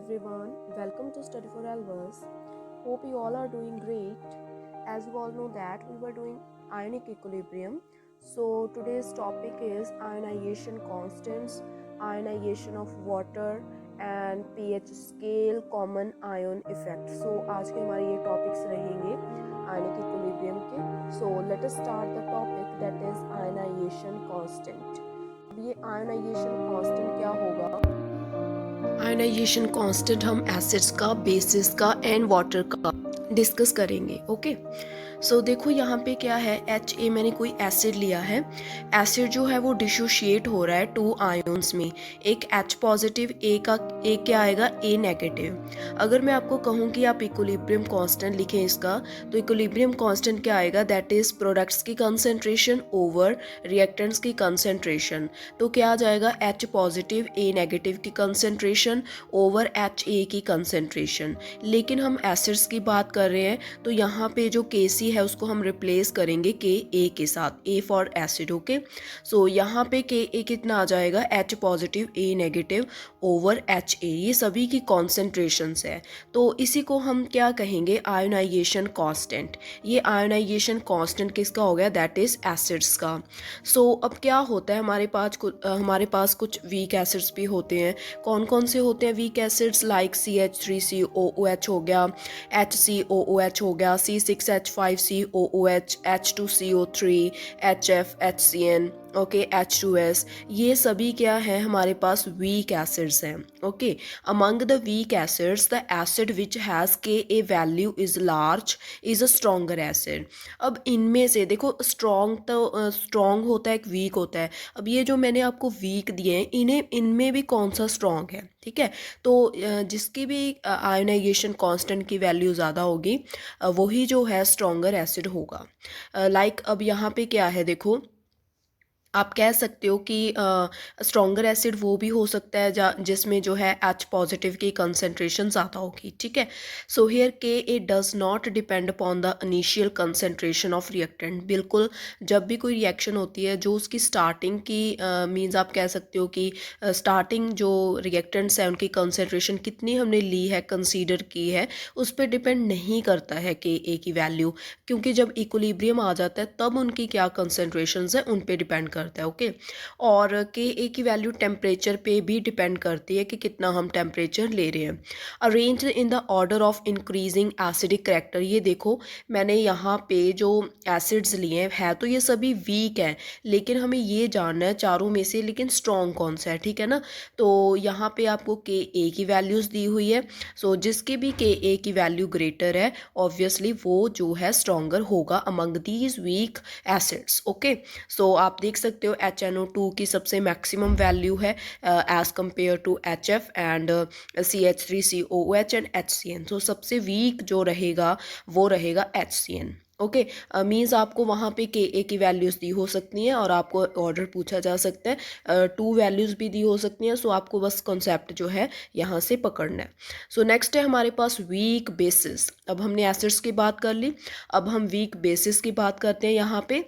everyone, welcome to Study for Elvers. Hope you all are doing great. As you all know that we were doing ionic equilibrium. So today's topic is ionization constants, ionization of water and pH scale, common ion effect. So आज के हमारे ये topics रहेंगे ionic equilibrium के. So let us start the topic that is ionization constant. अब ये ionization constant क्या होगा? आयनाइजेशन कांस्टेंट हम एसिड्स का, बेसिस का एंड वाटर का डिस्कस करेंगे. ओके, सो देखो यहाँ पे क्या है, HA मैंने कोई एसिड लिया है. एसिड जो है वो डिसोशिएट हो रहा है टू आयंस में. एक H पॉजिटिव, ए क्या आएगा, A नेगेटिव. अगर मैं आपको कहूँ कि आप इक्विलिब्रियम कांस्टेंट लिखें इसका, तो इक्विलिब्रियम कांस्टेंट क्या आएगा, दैट इज प्रोडक्ट्स की कंसंट्रेशन ओवर रिएक्टेंट्स की कंसंट्रेशन. तो क्या आ जाएगा, H पॉजिटिव A नेगेटिव की कंसंट्रेशन ओवर HA की कंसंट्रेशन. लेकिन हम एसिड्स की बात कर रहे हैं तो यहाँ पे जो KC है उसको हम रिप्लेस करेंगे KA के साथ, A फॉर एसिड. ओके, सो यहाँ पे KA कितना आ जाएगा, H positive A negative over HA. ये सभी की कॉन्सेंट्रेशंस है. तो इसी को हम क्या कहेंगे, आयोनाइजेशन कांस्टेंट. ये आयोनाइजेशन कांस्टेंट किसका हो गया, दैट इज एसिड्स का. सो अब क्या होता है, हमारे पास कुछ वीक एसिड्स भी होते हैं. कौन कौन से होते हैं वीक एसिड्स, लाइक CH3COOH हो गया, HCOOH हो गया, C6H5COOH, H2CO3, HF, HCN, okay, H2S. ये सभी क्या है, हमारे पास वीक एसिड्स हैं. Okay, among the weak acids the acid which has Ka value is large is a stronger acid. अब इनमें से देखो, स्ट्रॉन्ग होता है, एक वीक होता है. अब ये जो मैंने आपको वीक दिए हैं, इनमें भी कौन सा स्ट्रॉन्ग है, ठीक है. तो जिसकी भी आयोनाइजेशन कांस्टेंट की वैल्यू ज़्यादा होगी, वही जो है स्ट्रॉन्गर एसिड होगा. लाइक अब यहाँ पे क्या है, देखो आप कह सकते हो कि स्ट्रॉन्गर एसिड वो भी हो सकता है जिसमें जो है H पॉजिटिव की कंसंट्रेशन ज़्यादा होगी, ठीक है. So here Ka does not depend upon the initial concentration of reactant. बिल्कुल, जब भी कोई रिएक्शन होती है, जो उसकी स्टार्टिंग की मीन्स आप कह सकते हो कि स्टार्टिंग जो रिएक्टेंट्स हैं उनकी कंसंट्रेशन कितनी हमने ली है, कंसीडर की है, उस पर डिपेंड नहीं करता है Ka की वैल्यू. क्योंकि जब इक्विलिब्रियम आ जाता है तब उनकी क्या कंसंट्रेशन है उन पर डिपेंड करता है. ओके, और Ka की वैल्यू टेम्परेचर पे भी डिपेंड करती है कि कितना हम टेम्परेचर ले रहे हैं. Arrange in the order of increasing acidic character. ये देखो, मैंने यहाँ पे जो एसिड्स लिए हैं तो ये सभी वीक हैं, लेकिन हमें ये जानना है चारों में से लेकिन स्ट्रॉन्ग कौन सा है, ठीक है ना. तो यहाँ पे आपको Ka की वैल्यूज़ दी हुई है. सो जिसकी भी Ka की वैल्यू ग्रेटर है, ऑब्वियसली वो जो है स्ट्रॉन्गर होगा among these weak acids. Okay, so आप देख सकते हो HNO2 की सबसे मैक्सिमम वैल्यू है as compare to HF and CH3COOH and HCN. तो सबसे वीक जो रहेगा वो रहेगा HCN. ओके, मीन्स आपको वहाँ पे Ka की वैल्यूज़ दी हो सकती हैं और आपको ऑर्डर पूछा जा सकता है, 2 वैल्यूज़ भी दी हो सकती हैं. सो आपको बस कॉन्सेप्ट जो है यहाँ से पकड़ना है. सो नेक्स्ट है हमारे पास वीक बेसिस. अब हमने एसिड्स की बात कर ली, अब हम वीक बेसिस की बात करते हैं. यहाँ पे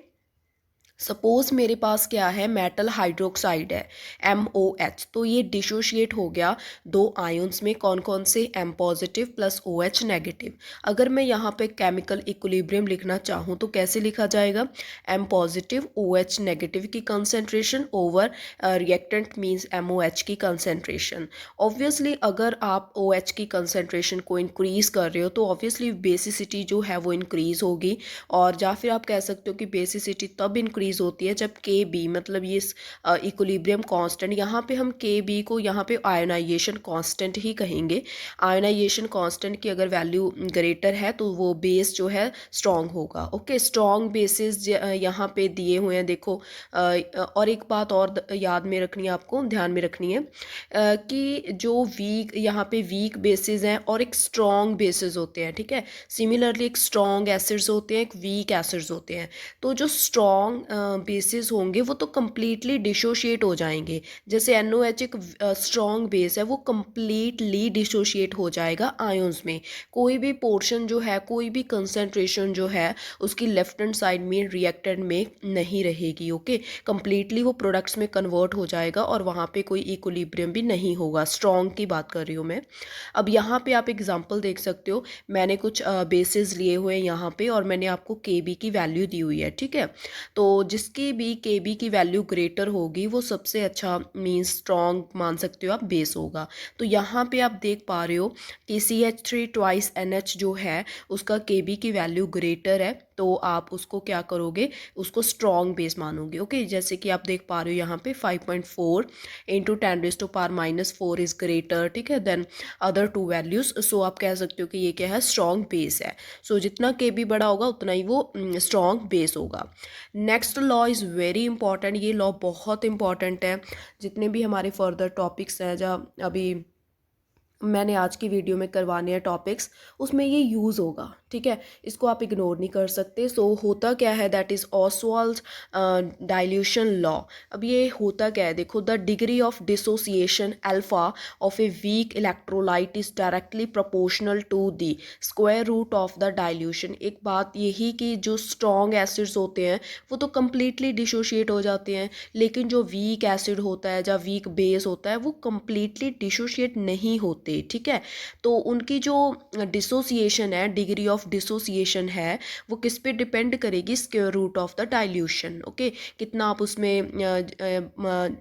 सपोज मेरे पास क्या है, मेटल हाइड्रोक्साइड है, MOH. तो ये डिसोशिएट हो गया दो आयंस में, कौन कौन से, M positive plus OH negative. अगर मैं यहाँ पे केमिकल इक्विलिब्रियम लिखना चाहूँ तो कैसे लिखा जाएगा, M पॉजिटिव OH नेगेटिव की concentration over reactant means MOH की कंसंट्रेशन. ऑब्वियसली अगर आप OH की कंसंट्रेशन को इंक्रीज़ कर रहे हो तो ऑब्वियसली बेसिसिटी जो है वो इंक्रीज़ होगी. और या फिर आप कह सकते हो कि बेसिसिटी तब इंक्रीज होती है जब Kb, मतलब ये इक्विलिब्रियम कांस्टेंट, यहाँ पे हम Kb को यहाँ पे आयोनाइजेशन कांस्टेंट ही कहेंगे. आयोनाइजेशन कांस्टेंट की अगर वैल्यू ग्रेटर है तो वो बेस जो है स्ट्रॉन्ग होगा. ओके, स्ट्रॉन्ग बेसिस यहाँ पे दिए हुए हैं. देखो और एक बात और याद में रखनी है, आपको ध्यान में रखनी है कि जो वीक यहाँ पे वीक बेसिस हैं और एक स्ट्रॉन्ग बेसिस होते हैं, ठीक है. सिमिलरली एक स्ट्रॉन्ग एसिड्स होते हैं, एक वीक एसिड्स होते हैं. तो जो स्ट्रॉन्ग बेसिस होंगे वो तो कम्प्लीटली डिसोशिएट हो जाएंगे। जैसे NOH एक स्ट्रॉन्ग बेस है, वो कम्प्लीटली डिसोशिएट हो जाएगा आयंस में। कोई भी पोर्शन जो है, कोई भी कंसंट्रेशन जो है उसकी लेफ्ट हैंड साइड में रिएक्टेंट में नहीं रहेगी। ओके, कम्प्लीटली वो प्रोडक्ट्स में कन्वर्ट हो जाएगा और वहाँ पे कोई इक्विलिब्रियम भी नहीं होगा। स्ट्रॉन्ग की बात कर रही हूँ मैं। अब यहाँ पे आप एग्जांपल देख सकते हो, मैंने कुछ बेसिस लिए हुए हैं यहाँ पे और मैंने आपको KB की वैल्यू दी हुई है, ठीक है। तो जिसकी भी KB की वैल्यू ग्रेटर होगी वो सबसे अच्छा मीन्स स्ट्रॉन्ग मान सकते हो आप बेस होगा। तो यहाँ पे आप देख पा रहे हो कि CH3 ट्वाइस NH जो है उसका KB की वैल्यू ग्रेटर है, तो आप उसको क्या करोगे, उसको स्ट्रॉन्ग बेस मानोगे। ओके, जैसे कि आप देख पा रहे हो यहाँ पे 5.4 इंटू 10⁻⁻⁴ इज ग्रेटर, ठीक है, देन अदर टू वैल्यूज। सो आप कह सकते हो कि ये क्या है, स्ट्रॉन्ग बेस है। सो जितना KB बड़ा होगा उतना ही वो स्ट्रॉन्ग बेस होगा। Next law is very important. ये लॉ बहुत इंपॉर्टेंट है। जितने भी हमारे फर्दर टॉपिक्स हैं, जहाँ अभी मैंने आज की वीडियो में करवाने हैं टॉपिक्स, उसमें ये यूज़ होगा, ठीक है, इसको आप इग्नोर नहीं कर सकते। सो होता क्या है, that is Ostwald's dilution law. अब ये होता क्या है, देखो, the degree of dissociation alpha of a weak electrolyte is directly proportional to the square root of the dilution. एक बात यही कि जो स्ट्रॉन्ग एसिड्स होते हैं वो तो कम्प्लीटली डिसोशिएट हो जाते हैं, लेकिन जो वीक एसिड होता है या वीक बेस होता है वो कम्प्लीटली डिसोशिएट नहीं होते, ठीक है। तो उनकी जो डिसोसिएशन है, डिग्री ऑफ डिसोसिएशन है, वो किस पे डिपेंड करेगी, square root of the dilution. Okay, कितना आप उसमें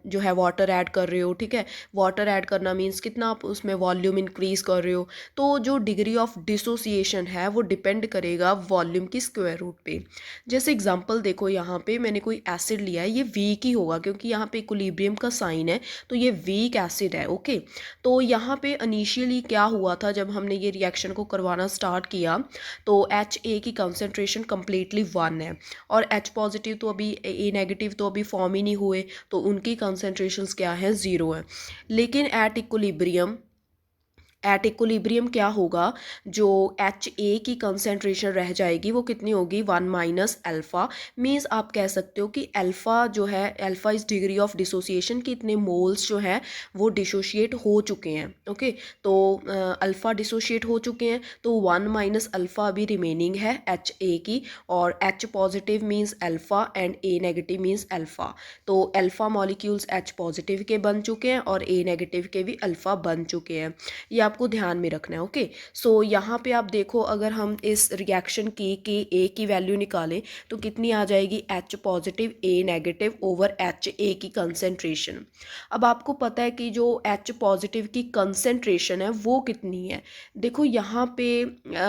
जो है वाटर ऐड कर रहे हो, ठीक है। वाटर ऐड करना मीन्स कितना आप उसमें वॉल्यूम इंक्रीज कर रहे हो। तो जो डिग्री ऑफ डिसोसिएशन है वो डिपेंड करेगा वॉल्यूम की स्क्वायर रूट पे। जैसे एग्जांपल देखो, यहाँ पे मैंने कोई एसिड लिया है, ये वीक ही होगा क्योंकि यहाँ पे इक्विलिब्रियम का साइन है, तो ये वीक एसिड है। ओके, तो यहाँ पे इनिशियली क्या हुआ था, जब हमने ये रिएक्शन को करवाना स्टार्ट किया तो HA की कंसंट्रेशन कम्प्लीटली 1 है और H पॉजिटिव तो अभी, A नेगेटिव तो अभी फॉर्म ही नहीं हुए, तो उनकी कंसंट्रेशंस क्या है, 0 है। लेकिन एट इक्विलिब्रियम क्या होगा, जो HA की कंसेंट्रेशन रह जाएगी वो कितनी होगी, 1 माइनस अल्फ़ा। मीन्स आप कह सकते हो कि अल्फ़ा जो है, alpha is degree of dissociation कि इतने मोल्स जो हैं वो डिसोशिएट हो चुके हैं। ओके, तो अल्फ़ा डिसोशिएट हो चुके हैं, तो 1 माइनस अल्फ़ा अभी रिमेनिंग है HA की, और H positive means alpha and A negative means alpha. तो अल्फ़ा मॉलिक्यूल्स H पॉजिटिव के बन चुके हैं और A नेगेटिव के भी अल्फ़ा बन चुके हैं। ये आपको ध्यान में रखना है। ओके, सो यहाँ पे आप देखो, अगर हम इस रिएक्शन की A की वैल्यू निकालें तो कितनी आ जाएगी, H positive A negative over HA की कंसेंट्रेशन। अब आपको पता है कि जो H पॉजिटिव की कंसेंट्रेशन है वो कितनी है। देखो यहाँ पे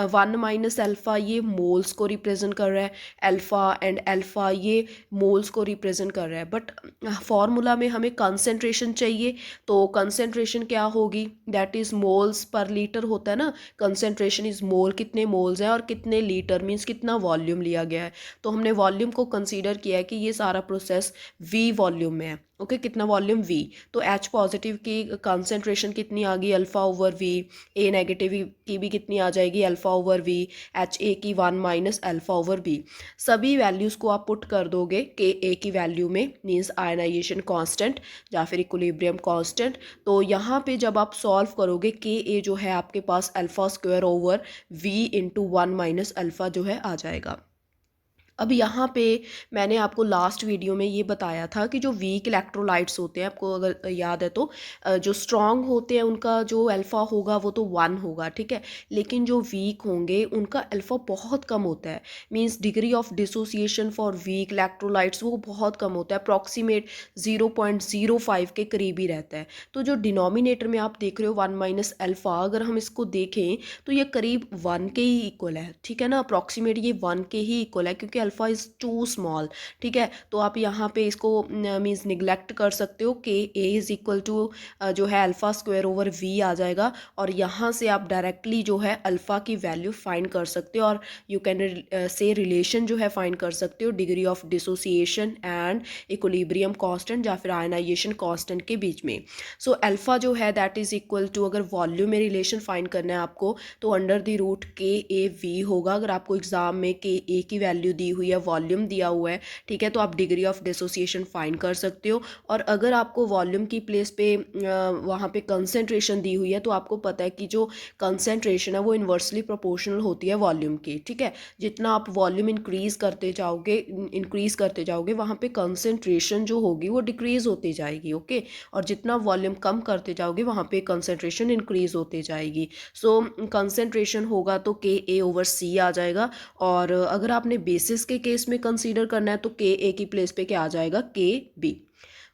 1 माइनस अल्फ़ा ये मोल्स को रिप्रेजेंट कर रहा है, अल्फ़ा एंड अल्फ़ा ये मोल्स को रिप्रेजेंट कर रहा है, बट फॉर्मूला में हमें कंसेंट्रेशन चाहिए, तो कंसेंट्रेशन क्या होगी, that is moles per litre होता है ना। कंसेंट्रेशन इज मोल, कितने मोल्स हैं और कितने लीटर मीन्स कितना वॉल्यूम लिया गया है। तो हमने वॉल्यूम को कंसीडर किया है कि ये सारा प्रोसेस V वॉल्यूम में है। ओके, कितना वॉल्यूम V, तो H पॉजिटिव की कंसेंट्रेशन कितनी आ गई, alpha over V। A negative की भी कितनी आ जाएगी, अल्फ़ा ओवर V। HA की 1 माइनस अल्फ़ा ओवर B। सभी वैल्यूज़ को आप पुट कर दोगे KA की वैल्यू में, मीन्स आयनाइजेशन कांस्टेंट या फिर इक्विलिब्रियम कांस्टेंट। तो यहाँ पे जब आप सॉल्व करोगे, KA जो है आपके पास alpha square over V into 1 minus alpha जो है आ जाएगा। अब यहाँ पे मैंने आपको लास्ट वीडियो में ये बताया था कि जो वीक इलेक्ट्रोलाइट्स होते हैं, आपको अगर याद है तो, जो स्ट्रॉन्ग होते हैं उनका जो अल्फ़ा होगा वो तो 1 होगा, ठीक है, लेकिन जो वीक होंगे उनका अल्फ़ा बहुत कम होता है। Means degree of dissociation for weak electrolytes वो बहुत कम होता है, अप्रॉक्सीमेट 0.05 के करीब ही रहता है। तो जो डिनोमिनेटर में आप देख रहे हो 1 माइनस अल्फ़ा, अगर हम इसको देखें तो ये करीब 1 के ही इक्वल है, ठीक है ना, अप्रॉक्सीमेट ये 1 के ही इक्वल है क्योंकि अल्फ़ा इज़ टू स्मॉल, ठीक है। तो आप यहाँ पे इसको मीन्स निगलेक्ट कर सकते हो कि A इज़ इक्वल टू जो है अल्फ़ा स्क्वायर ओवर V आ जाएगा, और यहाँ से आप डायरेक्टली जो है अल्फ़ा की वैल्यू फाइंड कर सकते हो, और यू कैन से रिलेशन जो है फाइंड कर सकते हो degree of dissociation and equilibrium constant या फिर आयनाइजेशन कांस्टेंट के बीच में। सो अल्फ़ा जो है दैट इज़ इक्वल टू, अगर वॉल्यूम में रिलेशन फाइंड करना है आपको, तो under the root KA V होगा। अगर आपको एग्जाम में KA की वैल्यू दी हुई है, वॉल्यूम दिया हुआ है, ठीक है, तो आप डिग्री ऑफ डिसोसिएशन फाइंड कर सकते हो। और अगर आपको वॉल्यूम की प्लेस पे वहाँ पे कंसेंट्रेशन दी हुई है तो आपको पता है कि जो कंसेंट्रेशन है वो इन्वर्सली प्रोपोर्शनल होती है वॉल्यूम की, ठीक है। जितना आप वॉल्यूम इंक्रीज करते जाओगे वहाँ पे कंसेंट्रेशन जो होगी वो डिक्रीज होती जाएगी, ओके। और जितना वॉल्यूम कम करते जाओगे वहाँ पे कंसेंट्रेशन इंक्रीज होती जाएगी। सो कंसेंट्रेशन होगा तो KA/C आ जाएगा। और अगर आपने बेसिस के केस में कंसीडर करना है तो KA की प्लेस पे क्या आ जाएगा, KB।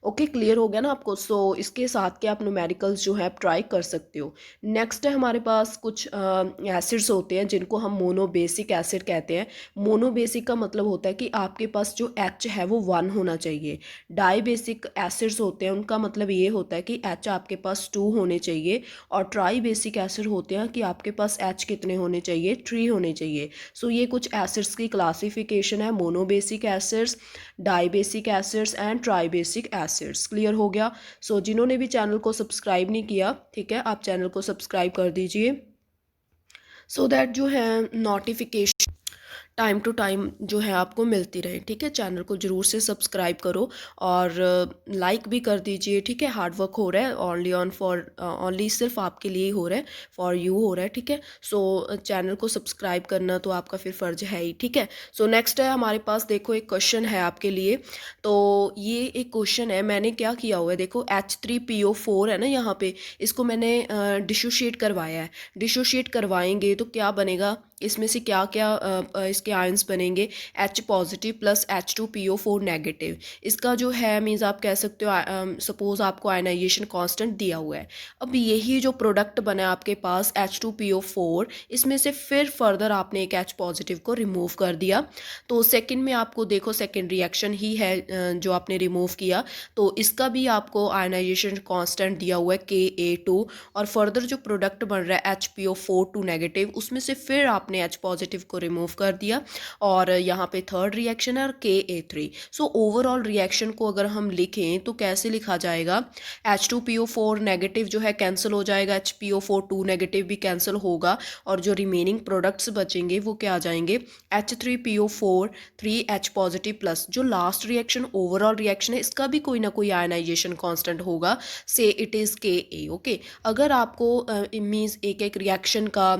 ओके, क्लियर हो गया ना आपको। सो इसके साथ के आप न्यूमेरिकल्स जो है आप ट्राई कर सकते हो। नेक्स्ट है हमारे पास कुछ एसिड्स होते हैं जिनको हम मोनोबेसिक एसिड कहते हैं। मोनोबेसिक का मतलब होता है कि आपके पास जो H है वो 1 होना चाहिए। डाईबेसिक एसिड्स होते हैं उनका मतलब ये होता है कि H आपके पास 2 होने चाहिए। और ट्राई बेसिक एसिड होते हैं कि आपके पास H कितने होने चाहिए, 3 होने चाहिए। सो ये कुछ एसिड्स की क्लासिफिकेशन है, monobasic acids, dibasic acids and tribasic acids. Clear हो गया। सो जिन्होंने भी चैनल को सब्सक्राइब नहीं किया, ठीक है, आप चैनल को सब्सक्राइब कर दीजिए सो दैट जो है नोटिफिकेशन टाइम टू टाइम जो है आपको मिलती रहे, ठीक है। चैनल को ज़रूर से सब्सक्राइब करो और लाइक भी कर दीजिए, ठीक है। हार्ड वर्क हो रहा है, ओनली सिर्फ आपके लिए ही हो रहा है, फॉर यू हो रहा है, ठीक है। सो चैनल को सब्सक्राइब करना तो आपका फिर फ़र्ज है ही, ठीक है। सो नेक्स्ट है हमारे पास, देखो एक क्वेश्चन है आपके लिए। तो ये एक क्वेश्चन है, मैंने क्या किया हुआ है, देखो H3PO4 है ना यहाँ पे, इसको मैंने डिसोशिएट करवाया है। डिसोशिएट करवाएंगे तो क्या बनेगा, इसमें से क्या क्या इसके आयंस बनेंगे, H positive plus H2PO4 negative. इसका जो है मीन्स आप कह सकते हो, सपोज आपको आयनाइजेशन कांस्टेंट दिया हुआ है। अब यही जो प्रोडक्ट बना है आपके पास H2PO4, इसमें से फिर फर्दर आपने एक H पॉजिटिव को रिमूव कर दिया। तो सेकंड में आपको देखो सेकंड रिएक्शन ही है जो आपने रिमूव किया, तो इसका भी आपको आयनाइजेशन कांस्टेंट दिया हुआ है Ka2। और फर्दर जो प्रोडक्ट बन रहा है HPO4 नेगेटिव, उसमें से फिर आपने H पॉजिटिव को रिमूव कर दिया। और यहाँ पे थर्ड रिएक्शन है और Ka3। सो ओवरऑल रिएक्शन को अगर हम लिखें तो कैसे लिखा जाएगा, H2PO4 नेगेटिव जो है कैंसिल हो जाएगा, HPO4 नेगेटिव भी कैंसिल होगा, और जो रिमेनिंग प्रोडक्ट्स बचेंगे वो क्या आ जाएंगे, H3PO4 3H पॉजिटिव प्लस जो लास्ट रिएक्शन ओवरऑल रिएक्शन है इसका भी कोई ना कोई आयनाइजेशन कांस्टेंट होगा, से इट इज़ Ka, ओके। अगर आपको मीन्स एक एक रिएक्शन का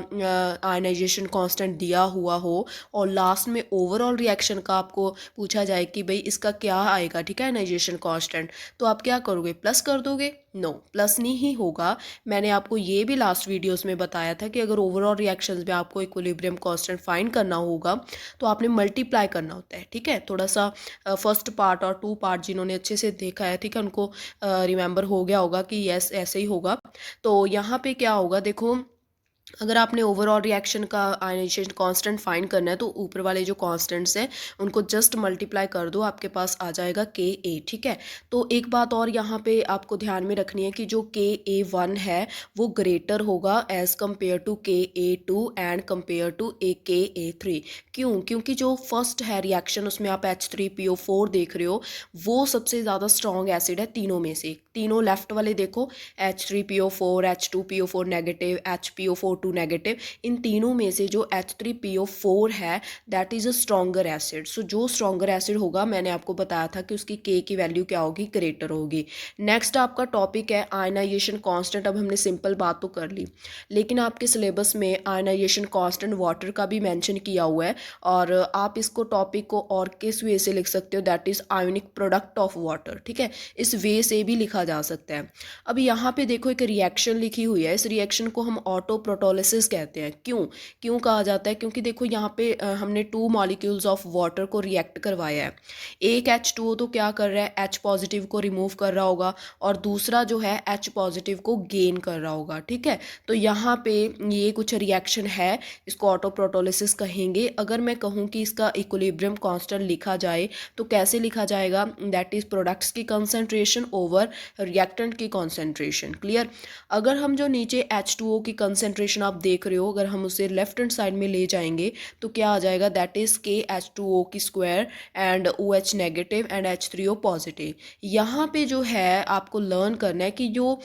आयनाइजेशन कांस्टेंट दिया हुआ हो और लास्ट में ओवरऑल रिएक्शन का आपको पूछा जाए कि भाई इसका क्या आएगा, ठीक है, आयनाइजेशन कांस्टेंट, तो आप क्या करोगे, प्लस कर दोगे। नो, प्लस नहीं ही होगा। मैंने आपको ये भी लास्ट वीडियोस में बताया था कि अगर ओवरऑल रिएक्शंस में आपको इक्विलिब्रियम कांस्टेंट फाइंड करना होगा तो आपने मल्टीप्लाई करना होता है, ठीक है। थोड़ा सा फर्स्ट पार्ट और 2 पार्ट जिन्होंने अच्छे से देखा है, ठीक है, उनको रिमेंबर हो गया होगा कि यस ऐसे ही होगा। तो यहाँ पे क्या होगा, देखो अगर आपने ओवरऑल रिएक्शन का आयनाइजेशन कांस्टेंट फाइंड करना है तो ऊपर वाले जो कांस्टेंट्स हैं उनको जस्ट मल्टीप्लाई कर दो, आपके पास आ जाएगा Ka, ठीक है। तो एक बात और यहाँ पे आपको ध्यान में रखनी है कि जो Ka1 है वो ग्रेटर होगा as compare to Ka2 and compare to Ka3। क्यों, क्योंकि जो फर्स्ट है रिएक्शन उसमें आप H3PO4 देख रहे हो, वो सबसे ज़्यादा स्ट्रॉन्ग एसिड है तीनों में से। तीनों लेफ्ट वाले देखो, H3PO4, H2PO4 negative, HPO4 negative, इन तीनों में से जो H3PO4 है that is a stronger acid. So जो स्ट्रॉन्गर एसिड होगा, मैंने आपको बताया था कि उसकी K की वैल्यू क्या होगी, ग्रेटर होगी। नेक्स्ट आपका टॉपिक है आयनाइजेशन कांस्टेंट। अब हमने सिंपल बात तो कर ली, लेकिन आपके सिलेबस में आयनाइजेशन कांस्टेंट वाटर का भी मेंशन किया हुआ है, और आप इसको टॉपिक को और किस वे से लिख सकते हो, that is ionic product of water, ठीक है, इस वे से भी लिखा जा सकता है। अब यहाँ पे देखो एक रिएक्शन लिखी हुई है, इस रिएक्शन को हम ऑटो प्रोटोलिसिस कहते हैं। क्यों क्यों कहा जाता है, क्योंकि देखो यहाँ पे हमने 2 मॉलिक्यूल्स ऑफ वाटर को रिएक्ट करवाया है। एक H2O तो क्या कर रहा है, H पॉजिटिव को रिमूव कर रहा होगा, और दूसरा जो है H पॉजिटिव को गेन कर रहा होगा, ठीक है। तो यहाँ पे ये कुछ रिएक्शन है, इसको ऑटो प्रोटोलिसिस कहेंगे। अगर मैं कहूँ कि इसका इक्विलिब्रियम कांस्टेंट लिखा जाए तो कैसे लिखा जाएगा, दैट इज प्रोडक्ट्स की कंसंट्रेशन ओवर रिएक्टेंट की कंसंट्रेशन। क्लियर। अगर हम जो नीचे H2O की कंसंट्रेशन आप देख रहे हो, अगर हम उसे लेफ्ट हैंड साइड में ले जाएंगे तो क्या आ जाएगा, दैट इज KH2O की square and OH negative and H3O positive. यहाँ पे जो है आपको लर्न करना है कि जो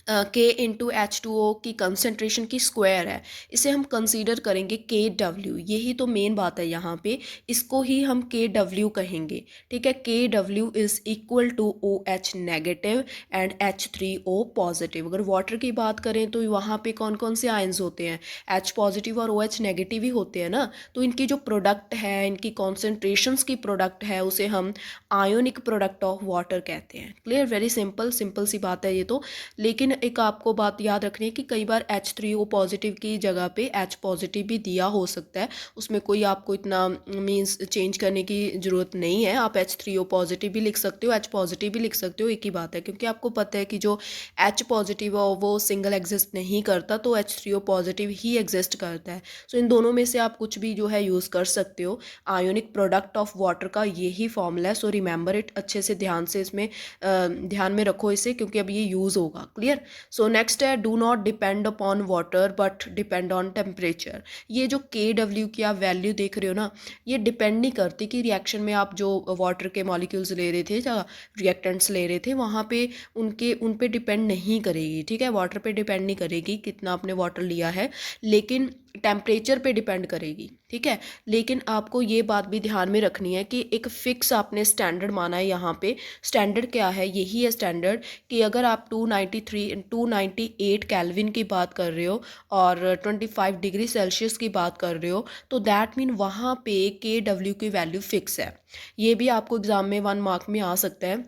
के इंटू H2O की कंसनट्रेशन की स्क्वायर है, इसे हम कंसीडर करेंगे KW। यही तो मेन बात है यहाँ पे, इसको ही हम KW कहेंगे, ठीक है। KW is equal to OH negative and H3O positive. अगर वाटर की बात करें तो वहाँ पे कौन कौन से आयंस होते हैं, H पॉजिटिव और OH नेगेटिव ही होते हैं ना। तो इनकी जो प्रोडक्ट है, इनकी कॉन्सेंट्रेशंस की प्रोडक्ट है, उसे हम आयोनिक प्रोडक्ट ऑफ वाटर कहते हैं। क्लियर, वेरी सिंपल सिंपल सी बात है ये तो। लेकिन एक आपको बात याद रखनी है कि कई बार H3O पॉजिटिव की जगह पे H पॉजिटिव भी दिया हो सकता है, उसमें कोई आपको इतना मीन्स चेंज करने की ज़रूरत नहीं है। आप H3O पॉजिटिव भी लिख सकते हो, H पॉजिटिव भी लिख सकते हो, एक ही बात है। क्योंकि आपको पता है कि जो H पॉजिटिव है वो सिंगल एग्जिस्ट नहीं करता, तो H3O पॉजिटिव ही एग्जिस्ट करता है। सो इन दोनों में से आप कुछ भी जो है यूज़ कर सकते हो। आयोनिक प्रोडक्ट ऑफ वाटर का यही फॉर्मूला है। सो रिमेंबर इट, अच्छे से ध्यान से इसमें ध्यान में रखो इसे, क्योंकि अब ये यूज़ होगा। क्लियर। सो नेक्स्ट है do not depend upon water but depend on temperature. ये जो KW की आप वैल्यू देख रहे हो ना, ये डिपेंड नहीं करती कि रिएक्शन में आप जो वाटर के मॉलिक्यूल्स ले रहे थे या रिएक्टेंट्स ले रहे थे वहाँ पे उन पे डिपेंड नहीं करेगी, ठीक है। वाटर पे डिपेंड नहीं करेगी कितना आपने वाटर लिया है, लेकिन टेम्परेचर पे डिपेंड करेगी, ठीक है। लेकिन आपको ये बात भी ध्यान में रखनी है कि एक फ़िक्स आपने स्टैंडर्ड माना है यहाँ पे। स्टैंडर्ड क्या है, यही है स्टैंडर्ड कि अगर आप 298 केल्विन की बात कर रहे हो और 25 डिग्री सेल्सियस की बात कर रहे हो, तो दैट मीन वहाँ पे KW की वैल्यू फ़िक्स है। ये भी आपको एग्ज़ाम में 1 मार्क में आ सकता है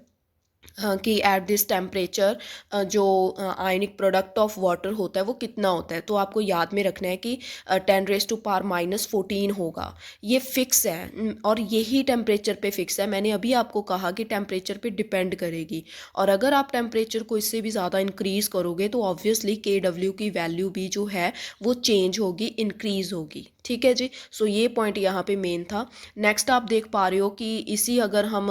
कि एट दिस टेम्परेचर जो आयनिक प्रोडक्ट ऑफ वाटर होता है वो कितना होता है। तो आपको याद में रखना है कि 10⁻⁻14 होगा, ये फ़िक्स है। और यही टेम्परेचर पे फ़िक्स है। मैंने अभी आपको कहा कि टेम्परेचर पे डिपेंड करेगी, और अगर आप टेम्परेचर को इससे भी ज़्यादा इंक्रीज़ करोगे तो ऑब्वियसली KW की वैल्यू भी जो है वो चेंज होगी, इंक्रीज़ होगी, ठीक है जी। सो ये पॉइंट यहाँ पे मेन था। नेक्स्ट आप देख पा रहे हो कि इसी अगर हम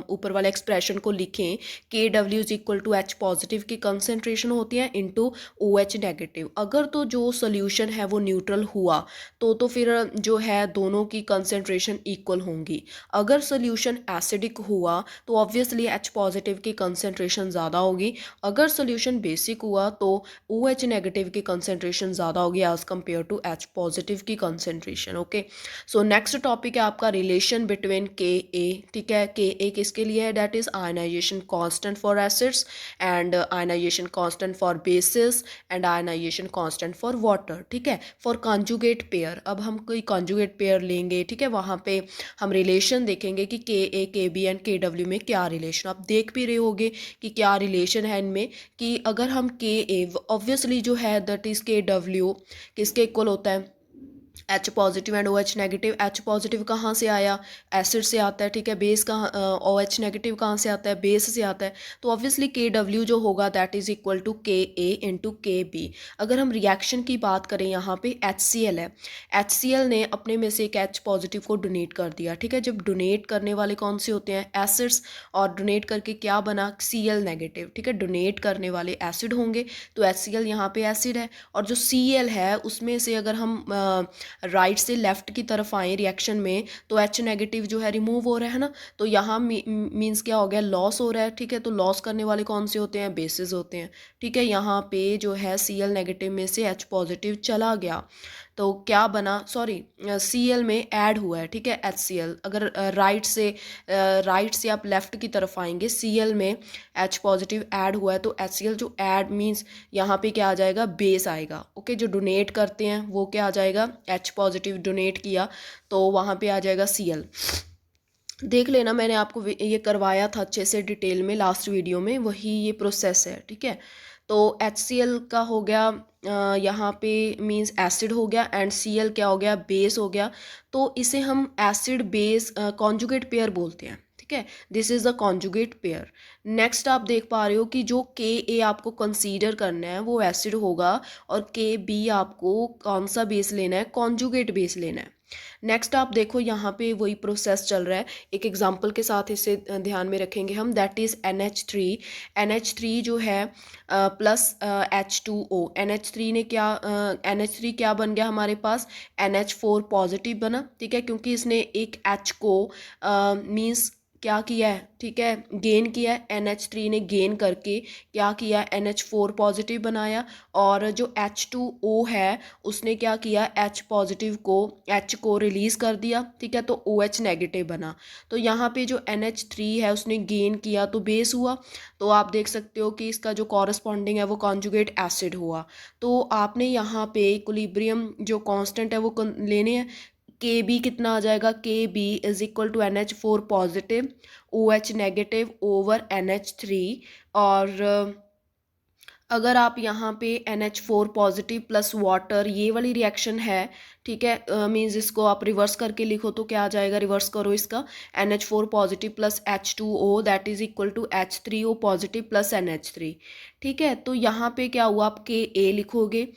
ऊपर वाले एक्सप्रेशन को लिखें, KW is equal to H positive की कंसनट्रेशन होती है इंटू OH नेगेटिव। अगर तो जो सोल्यूशन है वो न्यूट्रल हुआ तो फिर जो है दोनों की कंसनट्रेशन इक्वल होंगी। अगर सोल्यूशन एसिडिक हुआ तो ऑब्वियसली H पॉजिटिव की कंसनट्रेशन ज़्यादा होगी। अगर सोल्यूशन बेसिक हुआ तो OH नेगेटिव की कंसनट्रेशन ज़्यादा होगी as compare to H positive की concentration. Okay, so next topic है आपका रिलेशन बिटवीन Ka, ठीक है। Ka किसके लिए है, that is ionization constant for acids and ionization constant for bases and ionization constant for water, ठीक है। फॉर कॉन्जुगेट पेयर, अब हम कोई कॉन्जुगेट पेयर लेंगे, ठीक है, वहाँ पे हम रिलेशन देखेंगे कि Ka, Kb एंड KW में क्या रिलेशन। आप देख भी रहे होगे कि क्या रिलेशन है इनमें, कि अगर हम Ka ऑब्वियसली जो है दैट इज KW किसके इक्वल होता है, H positive and OH negative. H positive कहाँ से आया, एसिड से आता है, ठीक है। बेस कहाँ, OH नेगेटिव कहाँ से आता है, बेस से आता है। तो ऑब्वियसली KW जो होगा that is equal to Ka into KB। अगर हम रिएक्शन की बात करें, यहाँ पे HCl है, HCl ने अपने में से एक H पॉजिटिव को डोनेट कर दिया, ठीक है। जब डोनेट करने वाले कौन से होते हैं, एसिड्स, और डोनेट करके क्या बना, Cl नेगेटिव, ठीक है। डोनेट करने वाले एसिड होंगे, तो HCl यहाँ पे एसिड है। और जो Cl है उसमें से अगर हम राइट से लेफ्ट की तरफ आए रिएक्शन में, तो H नेगेटिव जो है रिमूव हो रहा है ना, तो यहाँ मीन्स क्या हो गया, लॉस हो रहा है, ठीक है। तो लॉस करने वाले कौन से होते हैं, बेसिस होते हैं, ठीक है। यहाँ पे जो है Cl नेगेटिव में से H पॉजिटिव चला गया, तो क्या बना, सॉरी Cl में ऐड हुआ है, ठीक है, HCl। अगर राइट से आप लेफ्ट की तरफ आएंगे, Cl में H पॉजिटिव ऐड हुआ है, तो HCl जो ऐड मीन्स यहाँ पे क्या आ जाएगा, बेस आएगा। ओके, जो डोनेट करते हैं वो क्या आ जाएगा, H पॉजिटिव डोनेट किया तो वहाँ पे आ जाएगा Cl। देख लेना, मैंने आपको ये करवाया था अच्छे से डिटेल में लास्ट वीडियो में, वही ये प्रोसेस है, ठीक है। तो HCl का हो गया यहाँ पे मींस एसिड हो गया, एंड Cl क्या हो गया, बेस हो गया। तो इसे हम एसिड बेस कॉन्जुगेट पेयर बोलते हैं, ठीक है। This is the conjugate pair. Next आप देख पा रहे हो कि जो Ka आपको कंसीडर करना है वो एसिड होगा, और Kb आपको कौन सा बेस लेना है, कॉन्जुगेट बेस लेना है। नेक्स्ट आप देखो यहाँ पे वही प्रोसेस चल रहा है, एक एग्जांपल के साथ इसे ध्यान में रखेंगे हम, दैट इज़ NH3 जो है प्लस H2O। NH3 ने क्या NH3 क्या बन गया हमारे पास, NH4 पॉजिटिव बना, ठीक है, क्योंकि इसने एक H को मीन्स क्या किया है, ठीक है, गेन किया है, NH3 ने गेन करके क्या किया, NH4 पॉजिटिव बनाया, और जो H2O है उसने क्या किया, H पॉजिटिव को, H को रिलीज कर दिया, ठीक है, तो OH नेगेटिव बना। तो यहाँ पे जो NH3 है उसने गेन किया तो बेस हुआ, तो आप देख सकते हो कि इसका जो कॉरस्पॉन्डिंग है वो कॉन्जुगेट एसिड हुआ। तो आपने यहाँ पे इक्विलिब्रियम जो कांस्टेंट है वो लेने हैं। के बी कितना आ जाएगा, K B is equal to NH4 positive OH negative over NH3। और अगर आप यहाँ पे NH4 पॉजिटिव प्लस वाटर ये वाली रिएक्शन है, ठीक है, मीन्स इसको आप रिवर्स करके लिखो तो क्या आ जाएगा, रिवर्स करो इसका, NH4 positive plus H2O that is equal to H3O positive plus NH3। ठीक है, तो यहाँ पे क्या हुआ, आप Ka लिखोगे,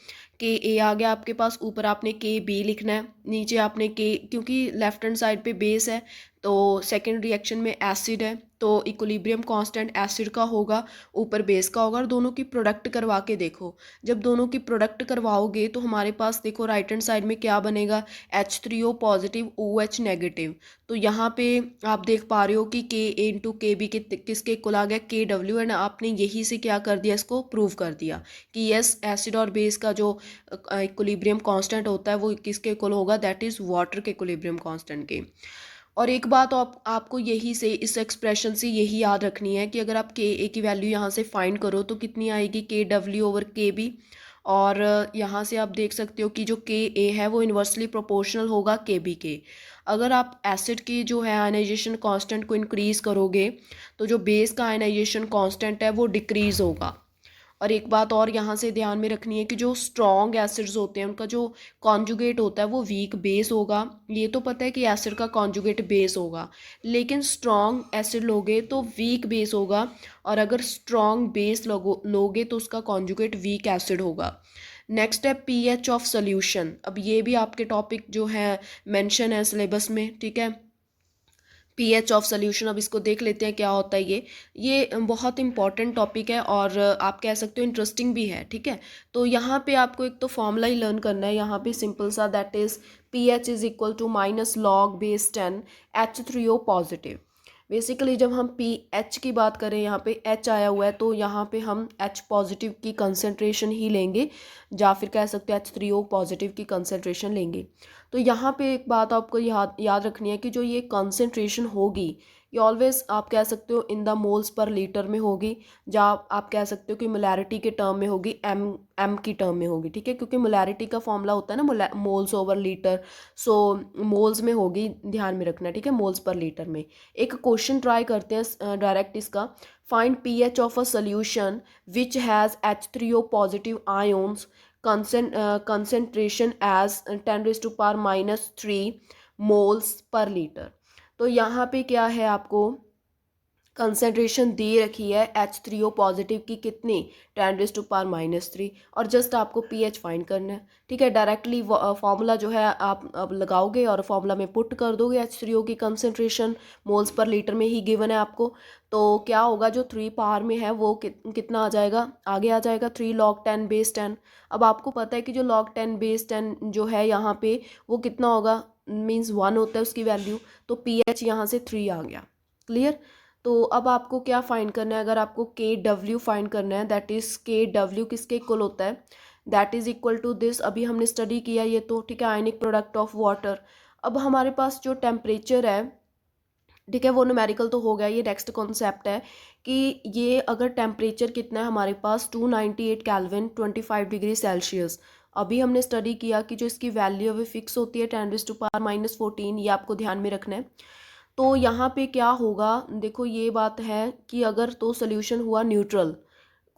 Ka आ गया आपके पास, ऊपर आपने Kb लिखना है, नीचे आपने K, क्योंकि लेफ्ट हैंड साइड पे बेस है तो सेकेंड रिएक्शन में एसिड है, तो इक्विलिब्रियम कांस्टेंट एसिड का होगा, ऊपर बेस का होगा, और दोनों की प्रोडक्ट करवा के देखो। जब दोनों की प्रोडक्ट करवाओगे तो हमारे पास देखो राइट हैंड साइड में क्या बनेगा, H3O पॉजिटिव OH नेगेटिव। तो यहाँ पे आप देख पा रहे हो कि Ka इंटू के बी किसके इक्वल आ गया, KW, एंड आपने यही से क्या कर दिया, इसको प्रूव कर दिया कि यस एसिड और बेस का जो इक्विलिब्रियम कांस्टेंट होता है वो किसके इक्वल होगा, दैट इज वाटर के इक्विलिब्रियम कांस्टेंट के। और एक बात आपको यही से, इस एक्सप्रेशन से यही याद रखनी है कि अगर आप Ka की वैल्यू यहाँ से फाइंड करो तो कितनी आएगी, KW ओवर KB। और यहाँ से आप देख सकते हो कि जो Ka है वो इन्वर्सली प्रोपोर्शनल होगा KB के। अगर आप एसिड की जो है आयनाइजेशन कांस्टेंट को इंक्रीज करोगे तो जो बेस का आयनाइजेशन कांस्टेंट है वो डिक्रीज होगा। और एक बात और यहाँ से ध्यान में रखनी है कि जो स्ट्रॉन्ग एसिड्स होते हैं उनका जो कॉन्जुगेट होता है वो वीक बेस होगा। ये तो पता है कि एसिड का कॉन्जुगेट बेस होगा, लेकिन स्ट्रॉन्ग एसिड लोगे तो वीक बेस होगा, और अगर स्ट्रॉन्ग बेस लोगे तो उसका कॉन्जुगेट वीक एसिड होगा। नेक्स्ट है pH ऑफ सोल्यूशन। अब ये भी आपके टॉपिक जो है मेंशन है सिलेबस में, ठीक है, pH ऑफ सोल्यूशन। अब इसको देख लेते हैं क्या होता है ये बहुत इंपॉर्टेंट टॉपिक है, और आप कह सकते हो इंटरेस्टिंग भी है, ठीक है। तो यहाँ पे आपको एक तो फॉर्मूला ही लर्न करना है, यहाँ पे सिंपल सा, that is pH is equal to minus log base 10 H3O positive. Basically जब हम pH की बात करें, यहाँ पे H आया हुआ है तो यहाँ पे हम H पॉजिटिव की कंसंट्रेशन ही लेंगे, या फिर कह सकते हैं H3O पॉजिटिव की कंसंट्रेशन लेंगे। तो यहाँ पे एक बात आपको याद रखनी है कि जो ये कंसंट्रेशन होगी ये ऑलवेज आप कह सकते हो in the moles per litre में होगी, या आप कह सकते हो कि मोलैरिटी के टर्म में होगी, एम की टर्म में होगी, ठीक है, क्योंकि मोलैरिटी का फॉर्मूला होता है ना मोल्स ओवर लीटर, सो मोल्स में होगी, ध्यान में रखना, ठीक है, मोल्स पर लीटर में। एक क्वेश्चन ट्राई करते हैं डायरेक्ट इसका, find pH of a solution which has H3O positive ions concentration as 10⁻³ moles per litre. तो यहाँ पे क्या है, आपको कंसेंट्रेशन दे रखी है H3O पॉजिटिव की कितनी, 10⁻³ और जस्ट आपको pH फाइंड करना है, ठीक है। डायरेक्टली फॉर्मूला जो है आप अब लगाओगे और फॉर्मूला में पुट कर दोगे, H3O की कंसेंट्रेशन मोल्स पर लीटर में ही गिवन है आपको, तो क्या होगा, जो 3 पावर में है वो कितना आ जाएगा, आगे आ जाएगा 3 log 10 बेस 10। अब आपको पता है कि जो log 10 बेस 10 जो है यहाँ पे वो कितना होगा, मीन्स 1 होता है उसकी वैल्यू, तो pH यहाँ से 3 आ गया, क्लियर। तो अब आपको क्या फाइंड करना है, अगर आपको KW फाइंड करना है, दैट इज KW किसके इक्वल होता है, that is equal to this, अभी हमने स्टडी किया ये तो, ठीक है, आयनिक प्रोडक्ट ऑफ वाटर। अब हमारे पास जो टेम्परेचर है, ठीक है, वो न्यूमेरिकल तो हो गया, ये नेक्स्ट कॉन्सेप्ट है कि ये अगर टेम्परेचर कितना है हमारे पास 298 केल्विन 25 डिग्री सेल्सियस। अभी हमने स्टडी किया कि जो इसकी वैल्यू है वो फिक्स होती है 10⁻⁻14, ये आपको ध्यान में रखना है। तो यहाँ पे क्या होगा, देखो ये बात है कि अगर तो सोल्यूशन हुआ न्यूट्रल,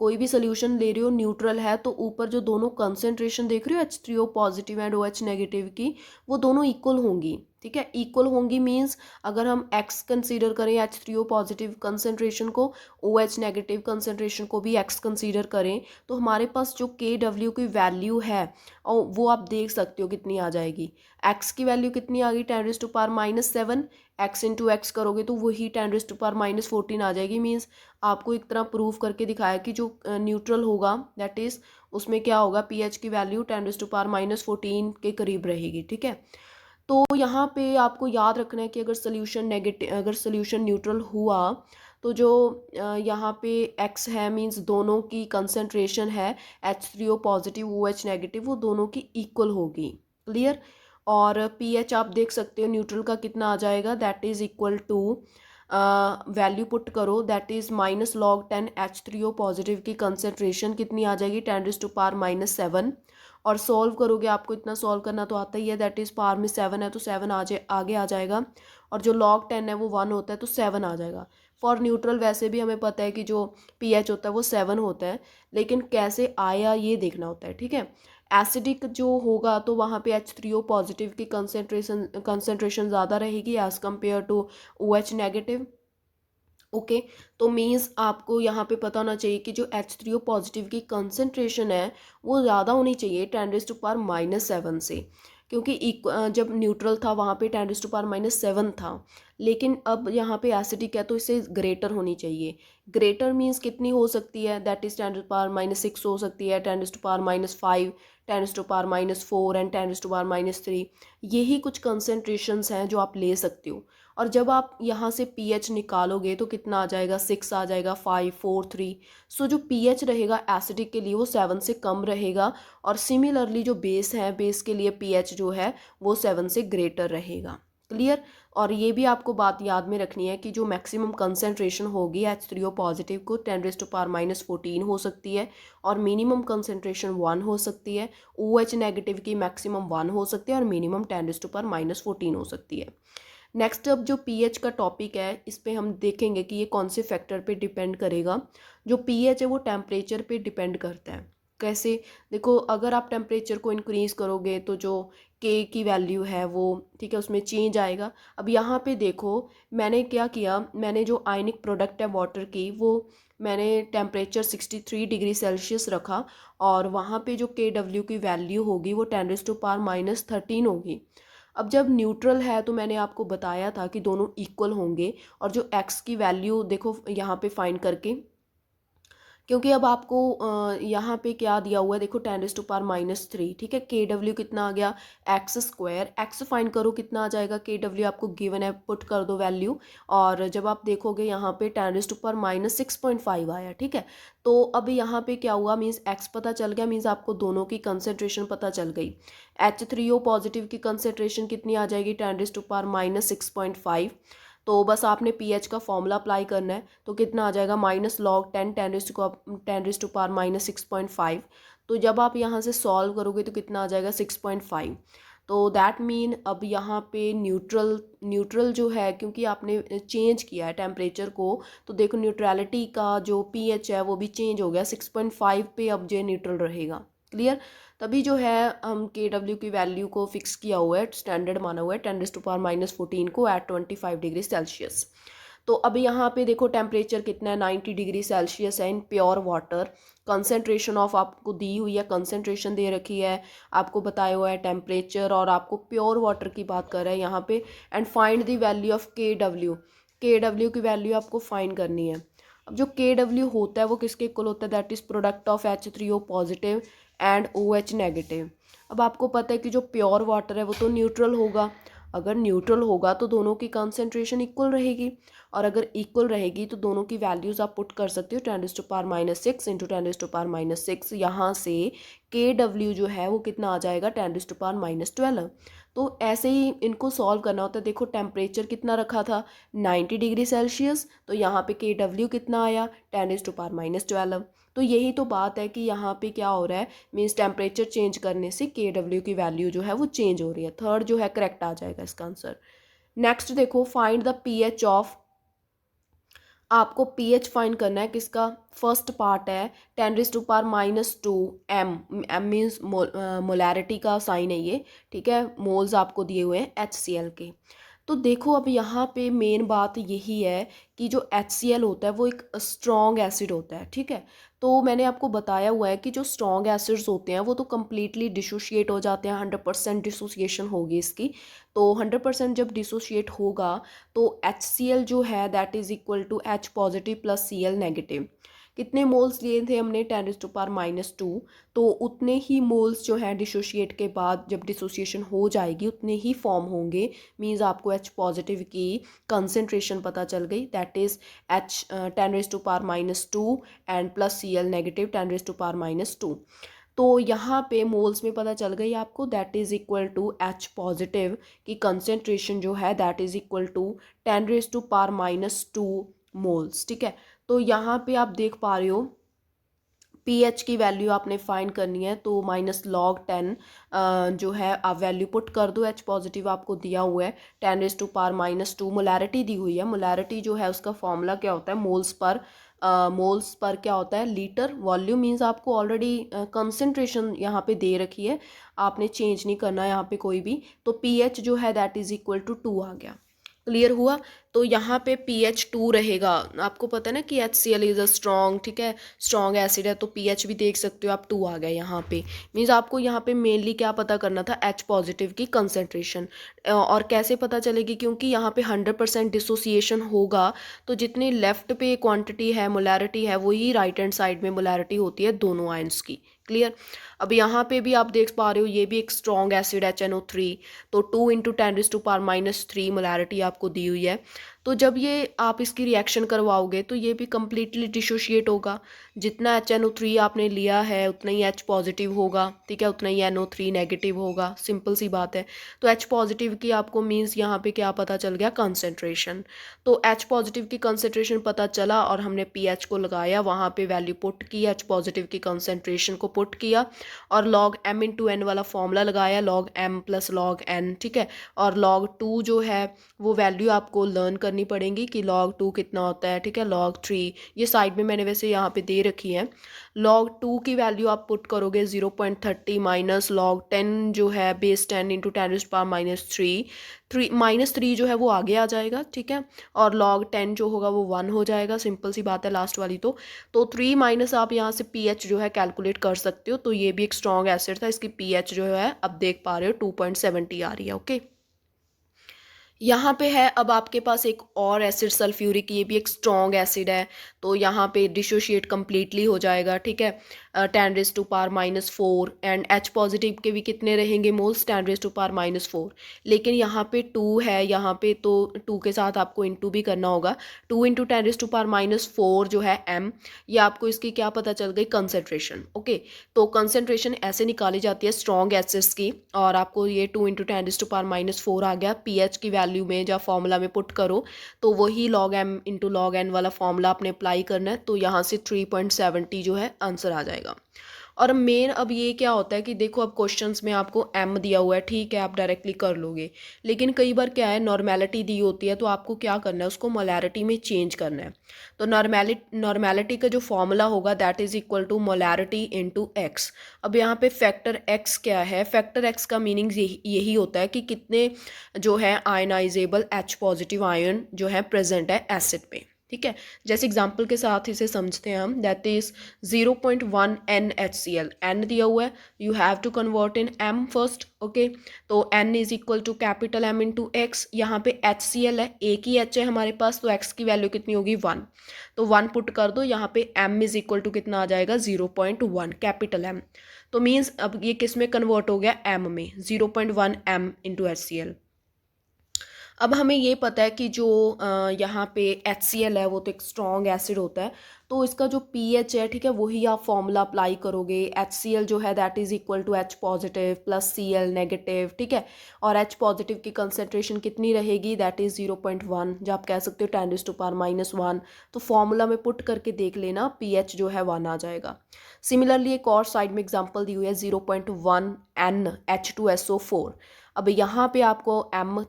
कोई भी सोल्यूशन ले रहे हो न्यूट्रल है, तो ऊपर जो दोनों कंसेंट्रेशन देख रहे हो H3O positive and OH negative की, वो दोनों इक्वल होंगी, ठीक है। इक्वल होंगी मींस अगर हम X कंसीडर करें H3O पॉजिटिव कंसेंट्रेशन को, OH नेगेटिव कंसेंट्रेशन को भी X कंसीडर करें, तो हमारे पास जो KW की वैल्यू है और वो आप देख सकते हो कितनी आ जाएगी। X की वैल्यू कितनी आ गई, 10⁻⁻7, X इंटू एक्स करोगे तो वही 10⁻⁻14 आ जाएगी। मीन्स आपको एक तरह प्रूफ करके दिखाया कि जो न्यूट्रल होगा दैट इज़ उसमें क्या होगा, pH की वैल्यू 10⁻⁻14 के करीब रहेगी, ठीक है। तो यहाँ पे आपको याद रखना है कि अगर सोल्यूशन न्यूट्रल हुआ तो जो यहाँ पे x है मींस दोनों की कंसंट्रेशन है H3O पॉजिटिव OH नेगेटिव वो दोनों की इक्वल होगी। क्लियर। और pH आप देख सकते हो न्यूट्रल का कितना आ जाएगा, that is equal to, value put करो, that is -log 10 H3O positive की कंसंट्रेशन कितनी आ जाएगी, 10⁻⁻7। और सॉल्व करोगे, आपको इतना सॉल्व करना तो आता ही है, दैट इज़ पावर में 7 है तो 7 आगे आ जाएगा। और जो log 10 है वो 1 होता है तो 7 आ जाएगा। फॉर न्यूट्रल वैसे भी हमें पता है कि जो pH होता है वो 7 होता है, लेकिन कैसे आया ये देखना होता है। ठीक है। एसिडिक जो होगा तो वहाँ पे H3O पॉजिटिव की कंसंट्रेशन ज़्यादा रहेगी as compare to OH negative. Okay. तो मीन्स आपको यहाँ पे पता होना चाहिए कि जो H3O पॉजिटिव की कंसंट्रेशन है वो ज़्यादा होनी चाहिए 10⁻⁻7 से, क्योंकि जब न्यूट्रल था वहाँ पे 10⁻⁻7 था, लेकिन अब यहाँ पे एसिडिक है तो इससे ग्रेटर होनी चाहिए। ग्रेटर मीन्स कितनी हो सकती है, दैट इज़ 10⁻⁻6 हो सकती है, 10⁻⁵, 10⁻⁴ एंड 10⁻3। यही कुछ कंसंट्रेशंस हैं जो आप ले सकते हो। और जब आप यहाँ से pH निकालोगे तो कितना आ जाएगा, 6 आ जाएगा, 5 4 3। सो जो pH रहेगा एसिडिक के लिए वो 7 से कम रहेगा, और सिमिलरली जो बेस है बेस के लिए pH जो है वो 7 से ग्रेटर रहेगा। क्लियर। और ये भी आपको बात याद में रखनी है कि जो मैक्सिमम कंसंट्रेशन होगी H3O पॉजिटिव को 10⁻⁻14 हो सकती है, और मिनिमम कंसंट्रेशन 1 हो सकती है। OH नेगेटिव की मैक्सिमम 1 हो सकती है और मिनिमम 10⁻⁻14 हो सकती है। नेक्स्ट अब जो pH का टॉपिक है इस पे हम देखेंगे कि ये कौन से फैक्टर पे डिपेंड करेगा। जो pH है वो टेम्परेचर पे डिपेंड करता है। कैसे, देखो अगर आप टेम्परेचर को इंक्रीज़ करोगे तो जो K की वैल्यू है वो, ठीक है, उसमें चेंज आएगा। अब यहाँ पे देखो मैंने क्या किया, मैंने जो आयनिक प्रोडक्ट है वाटर की वो मैंने टेम्परेचर 63 डिग्री सेल्सियस रखा, और वहाँ पे जो KW की वैल्यू होगी वो 10⁻⁻13 होगी। अब जब न्यूट्रल है तो मैंने आपको बताया था कि दोनों इक्वल होंगे, और जो x की वैल्यू देखो यहाँ पे फाइंड करके, क्योंकि अब आपको यहाँ पे क्या दिया हुआ है देखो 10⁻⁻3, ठीक है। KW कितना आ गया, x², x फाइंड करो कितना आ जाएगा, KW आपको गिवन है, पुट कर दो वैल्यू, और जब आप देखोगे यहाँ पे 10⁻⁻6.5 आया, ठीक है। तो अब यहाँ पे क्या हुआ, मीन्स x पता चल गया, मीन्स आपको दोनों की कंसंट्रेशन पता चल गई। H3O पॉजिटिव की कंसंट्रेशन कितनी आ जाएगी, 10⁻⁻6.5। तो बस आपने pH का फॉर्मूला अप्लाई करना है, तो कितना आ जाएगा, -log 10 10⁻⁻6.5। तो जब आप यहाँ से सॉल्व करोगे तो कितना आ जाएगा, 6.5। तो दैट मीन अब यहाँ पे न्यूट्रल जो है, क्योंकि आपने चेंज किया है टेम्परेचर को, तो देखो न्यूट्रलिटी का जो pH है वो भी चेंज हो गया, 6.5 पे अब जो न्यूट्रल रहेगा। क्लियर। तभी जो है हम KW की वैल्यू को फिक्स किया हुआ है, स्टैंडर्ड माना हुआ है 10⁻⁻14 को एट 25 डिग्री सेल्सियस। तो अब यहाँ पे देखो टेम्परेचर कितना है, 90 डिग्री सेल्सियस है in pure water. Concentration of आपको दी हुई है, कंसंट्रेशन दे रखी है, आपको बताया हुआ है टेम्परेचर, और आपको प्योर वाटर की बात कर रहा है यहाँ पे। And find the value of KW की वैल्यू आपको फाइंड करनी है। अब जो KW होता है वो किसके इक्वल होता है, that is product of H3O positive and OH negative. अब आपको पता है कि जो प्योर वाटर है वो तो न्यूट्रल होगा, अगर न्यूट्रल होगा तो दोनों की कंसंट्रेशन इक्वल रहेगी, और अगर इक्वल रहेगी तो दोनों की वैल्यूज़ आप पुट कर सकते हो, 10⁻⁻6 इंटू 10⁻⁻6। यहाँ से KW जो है वो कितना आ जाएगा, 10⁻⁻12। तो ऐसे ही इनको सॉल्व करना होता है। देखो टेम्परेचर कितना रखा था, 90 डिग्री सेल्सियस, तो यहाँ पे KW कितना आया, 10⁻⁻12। तो यही तो बात है कि यहाँ पे क्या हो रहा है, मीन्स टेम्परेचर चेंज करने से KW की वैल्यू जो है वो चेंज हो रही है। थर्ड जो है करेक्ट आ जाएगा इसका आंसर। नेक्स्ट देखो, फाइंड द pH ऑफ, आपको pH फाइंड करना है किसका, फर्स्ट पार्ट है 10⁻⁻2 m, m मीन्स मोलैरिटी का साइन है ये, ठीक है। मोल्स आपको दिए हुए हैं HCl के। तो देखो अब यहाँ पे मेन बात यही है कि जो HCl होता है वो एक स्ट्रॉन्ग एसिड होता है, ठीक है। तो मैंने आपको बताया हुआ है कि जो स्ट्रॉन्ग एसिड्स होते हैं वो तो कम्प्लीटली डिसोशिएट हो जाते हैं, 100% डिसोसिएशन होगी इसकी। तो 100% जब डिसोशिएट होगा तो HCl जो है that is equal to H positive plus Cl negative. कितने मोल्स लिए थे हमने 10⁻², तो उतने ही मोल्स जो है डिसोशिएट के बाद जब डिसोसिएशन हो जाएगी उतने ही फॉर्म होंगे। मीन्स आपको H पॉजिटिव की कंसनट्रेशन पता चल गई, that is H 10⁻² and plus Cl negative 10⁻²। तो यहाँ पे मोल्स में पता चल गई आपको, that is equal to H positive की कंसनट्रेशन जो है that is equal to 10⁻² moles. ठीक है, तो यहाँ पे आप देख पा रहे हो pH की वैल्यू आपने फाइंड करनी है, तो -log 10 जो है आप वैल्यू पुट कर दो। H पॉजिटिव आपको दिया हुआ है 10⁻², मोलैरिटी दी हुई है। मोलैरिटी जो है उसका फॉर्मूला क्या होता है, मोल्स पर क्या होता है, लीटर। वॉल्यूम मीन्स आपको ऑलरेडी कंसनट्रेशन यहाँ पे दे रखी है, आपने चेंज नहीं करना यहाँ पे कोई भी। तो pH जो है दैट इज़ इक्वल टू 2 आ गया। क्लियर हुआ? तो यहाँ पे pH 2 रहेगा। आपको पता है ना कि HCl इज़ अ स्ट्रॉन्ग, ठीक है, स्ट्रॉन्ग एसिड है, तो pH भी देख सकते हो आप 2 आ गया यहाँ पे। मीन्स आपको यहाँ पे मेनली क्या पता करना था, H पॉजिटिव की कंसनट्रेशन। और कैसे पता चलेगी, क्योंकि यहाँ पे 100% डिसोसिएशन होगा, तो जितनी लेफ्ट पे क्वांटिटी है, मोलैरिटी है, वही राइट हैंड साइड में मोलैरिटी होती है दोनों आयंस की। क्लियर? अब यहाँ पे भी आप देख पा रहे हो, ये भी एक स्ट्रॉन्ग एसिड HNO3, तो 2 × 10⁻³ मोलैरिटी आपको दी हुई है। तो जब ये आप इसकी रिएक्शन करवाओगे तो ये भी कम्प्लीटली डिसोशिएट होगा। जितना HNO3 आपने लिया है उतना ही H पॉजिटिव होगा, ठीक है, उतना ही NO3 नेगेटिव होगा। सिंपल सी बात है। तो H पॉजिटिव की आपको मीन्स यहाँ पे क्या पता चल गया, कंसनट्रेशन। तो H पॉजिटिव की कंसनट्रेशन पता चला और हमने pH को लगाया, वहाँ पे वैल्यू पुट की, H पॉजिटिव की कंसनट्रेशन को पुट किया और log m × n वाला फॉर्मूला लगाया, log m + log n, ठीक है। और log 2 जो है वो वैल्यू आपको लर्न करनी पड़ेगी कि log 2 कितना होता है, ठीक है। log 3 ये साइड में मैंने वैसे यहाँ पे दे रखी है। log 2 की वैल्यू आप पुट करोगे 0.30 माइनस log 10 जो है बेस 10 × 10⁻³ -3 जो है वो आगे आ जाएगा, ठीक है। और log 10 जो होगा वो 1 हो जाएगा। सिंपल सी बात है लास्ट वाली। तो 3 माइनस आप यहाँ से pH जो है कैलकुलेट कर सकते हो। तो ये भी एक स्ट्रॉन्ग एसिड था, इसकी pH जो है अब देख पा रहे हो 2.70 आ रही है। ओके, यहाँ पे है अब आपके पास एक और एसिड सल्फ्यूरिक, ये भी एक स्ट्रॉन्ग एसिड है, तो यहाँ पे डिसोशिएट कम्प्लीटली हो जाएगा, ठीक है। 10⁻⁻⁴ एंड H पॉजिटिव के भी कितने रहेंगे मोल्स, 10⁻⁻⁴, लेकिन यहाँ पे 2 है, यहाँ पे तो 2 के साथ आपको इंटू भी करना होगा। 2 × 10⁻⁴ जो है m, ये आपको इसकी क्या पता चल गई, कंसनट्रेशन। ओके, तो कंसनट्रेशन ऐसे निकाली जाती है स्ट्रॉन्ग एसिड्स की, और आपको ये 2 × 10⁻⁴ आ गया। pH की वैल्यू में जब फॉर्मूला में पुट करो तो वही log m × log n वाला फॉर्मूला आपने अप्लाई करना है, तो यहाँ से 3.70 जो है आंसर आ जाएगा। और मेन अब ये क्या होता है कि देखो अब क्वेश्चंस में आपको m दिया हुआ है, ठीक है, आप डायरेक्टली कर लोगे, लेकिन कई बार क्या है, नॉर्मेलिटी दी होती है, तो आपको क्या करना है, उसको मोलैरिटी में चेंज करना है। तो नॉर्मेलिटी का जो फॉर्मूला होगा that is equal to molarity into x। अब यहाँ पे फैक्टर x क्या है, फैक्टर x का मीनिंग यही होता है कि कितने जो है आयनाइजेबल H पॉजिटिव आयन जो है प्रेजेंट है एसिड में, ठीक है। जैसे एग्जांपल के साथ इसे समझते हैं हम, दैट इज 0.1 NHCl, n दिया हुआ है, you have to convert in m first. Okay, तो n is equal to capital M × x। यहाँ पे HCl है, एक ही H है हमारे पास, तो x की वैल्यू कितनी होगी, 1, तो 1 पुट कर दो। यहाँ पे m इज इक्वल टू कितना आ जाएगा, 0.1 कैपिटल M। तो मीन्स अब ये किस में कन्वर्ट हो गया, m में, 0.1 m × HCl। अब हमें ये पता है कि जो यहाँ पे HCl है वो तो एक स्ट्रॉन्ग एसिड होता है, तो इसका जो pH है, ठीक है, वही आप फॉर्मूला अप्लाई करोगे। HCl जो है that is equal to H positive plus Cl negative, ठीक है। और H पॉजिटिव की कंसनट्रेशन कितनी रहेगी, दैट इज 0.1, जो आप कह सकते हो 10⁻⁻⁴। तो फॉर्मूला में पुट करके देख लेना, pH जो है 1 आ जाएगा। सिमिलरली एक और साइड में एग्जाम्पल दी हुई है 0.1 NH2SO4। अब यहाँ पे आपको m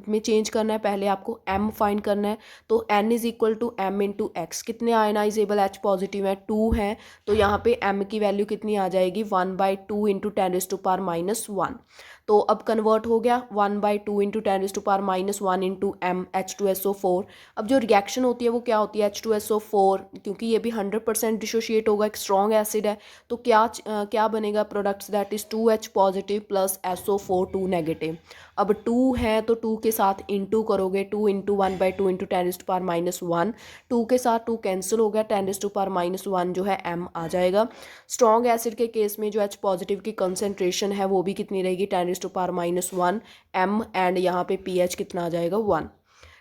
में चेंज करना है, पहले आपको m फाइंड करना है, तो n is equal to m × x। कितने आयनाइजेबल H पॉजिटिव है, 2 है, तो यहाँ पे m की वैल्यू कितनी आ जाएगी, 1/2 × 10⁻⁻1। तो अब कन्वर्ट हो गया 1/2 इंटू 10⁻⁻1 इंटू MH2SO4। अब जो रिएक्शन होती है वो क्या होती है, H2SO4, क्योंकि ये भी 100% डिसोशिएट होगा, एक स्ट्रॉन्ग एसिड है, तो क्या बनेगा products, that is 2H positive plus SO4 2 negative. अब 2 है तो 2 के साथ इंटू करोगे, 2 इंटू 1/2 इंटू 10⁻⁻1, 2 के साथ 2 कैंसिल हो गया, 10⁻⁻1 जो है M आ जाएगा। स्ट्रॉन्ग एसिड के केस में जो H पॉजिटिव की कंसनट्रेशन है वो भी कितनी रहेगी, 10⁻⁻1 M, एंड यहाँ पे pH कितना आ जाएगा 1।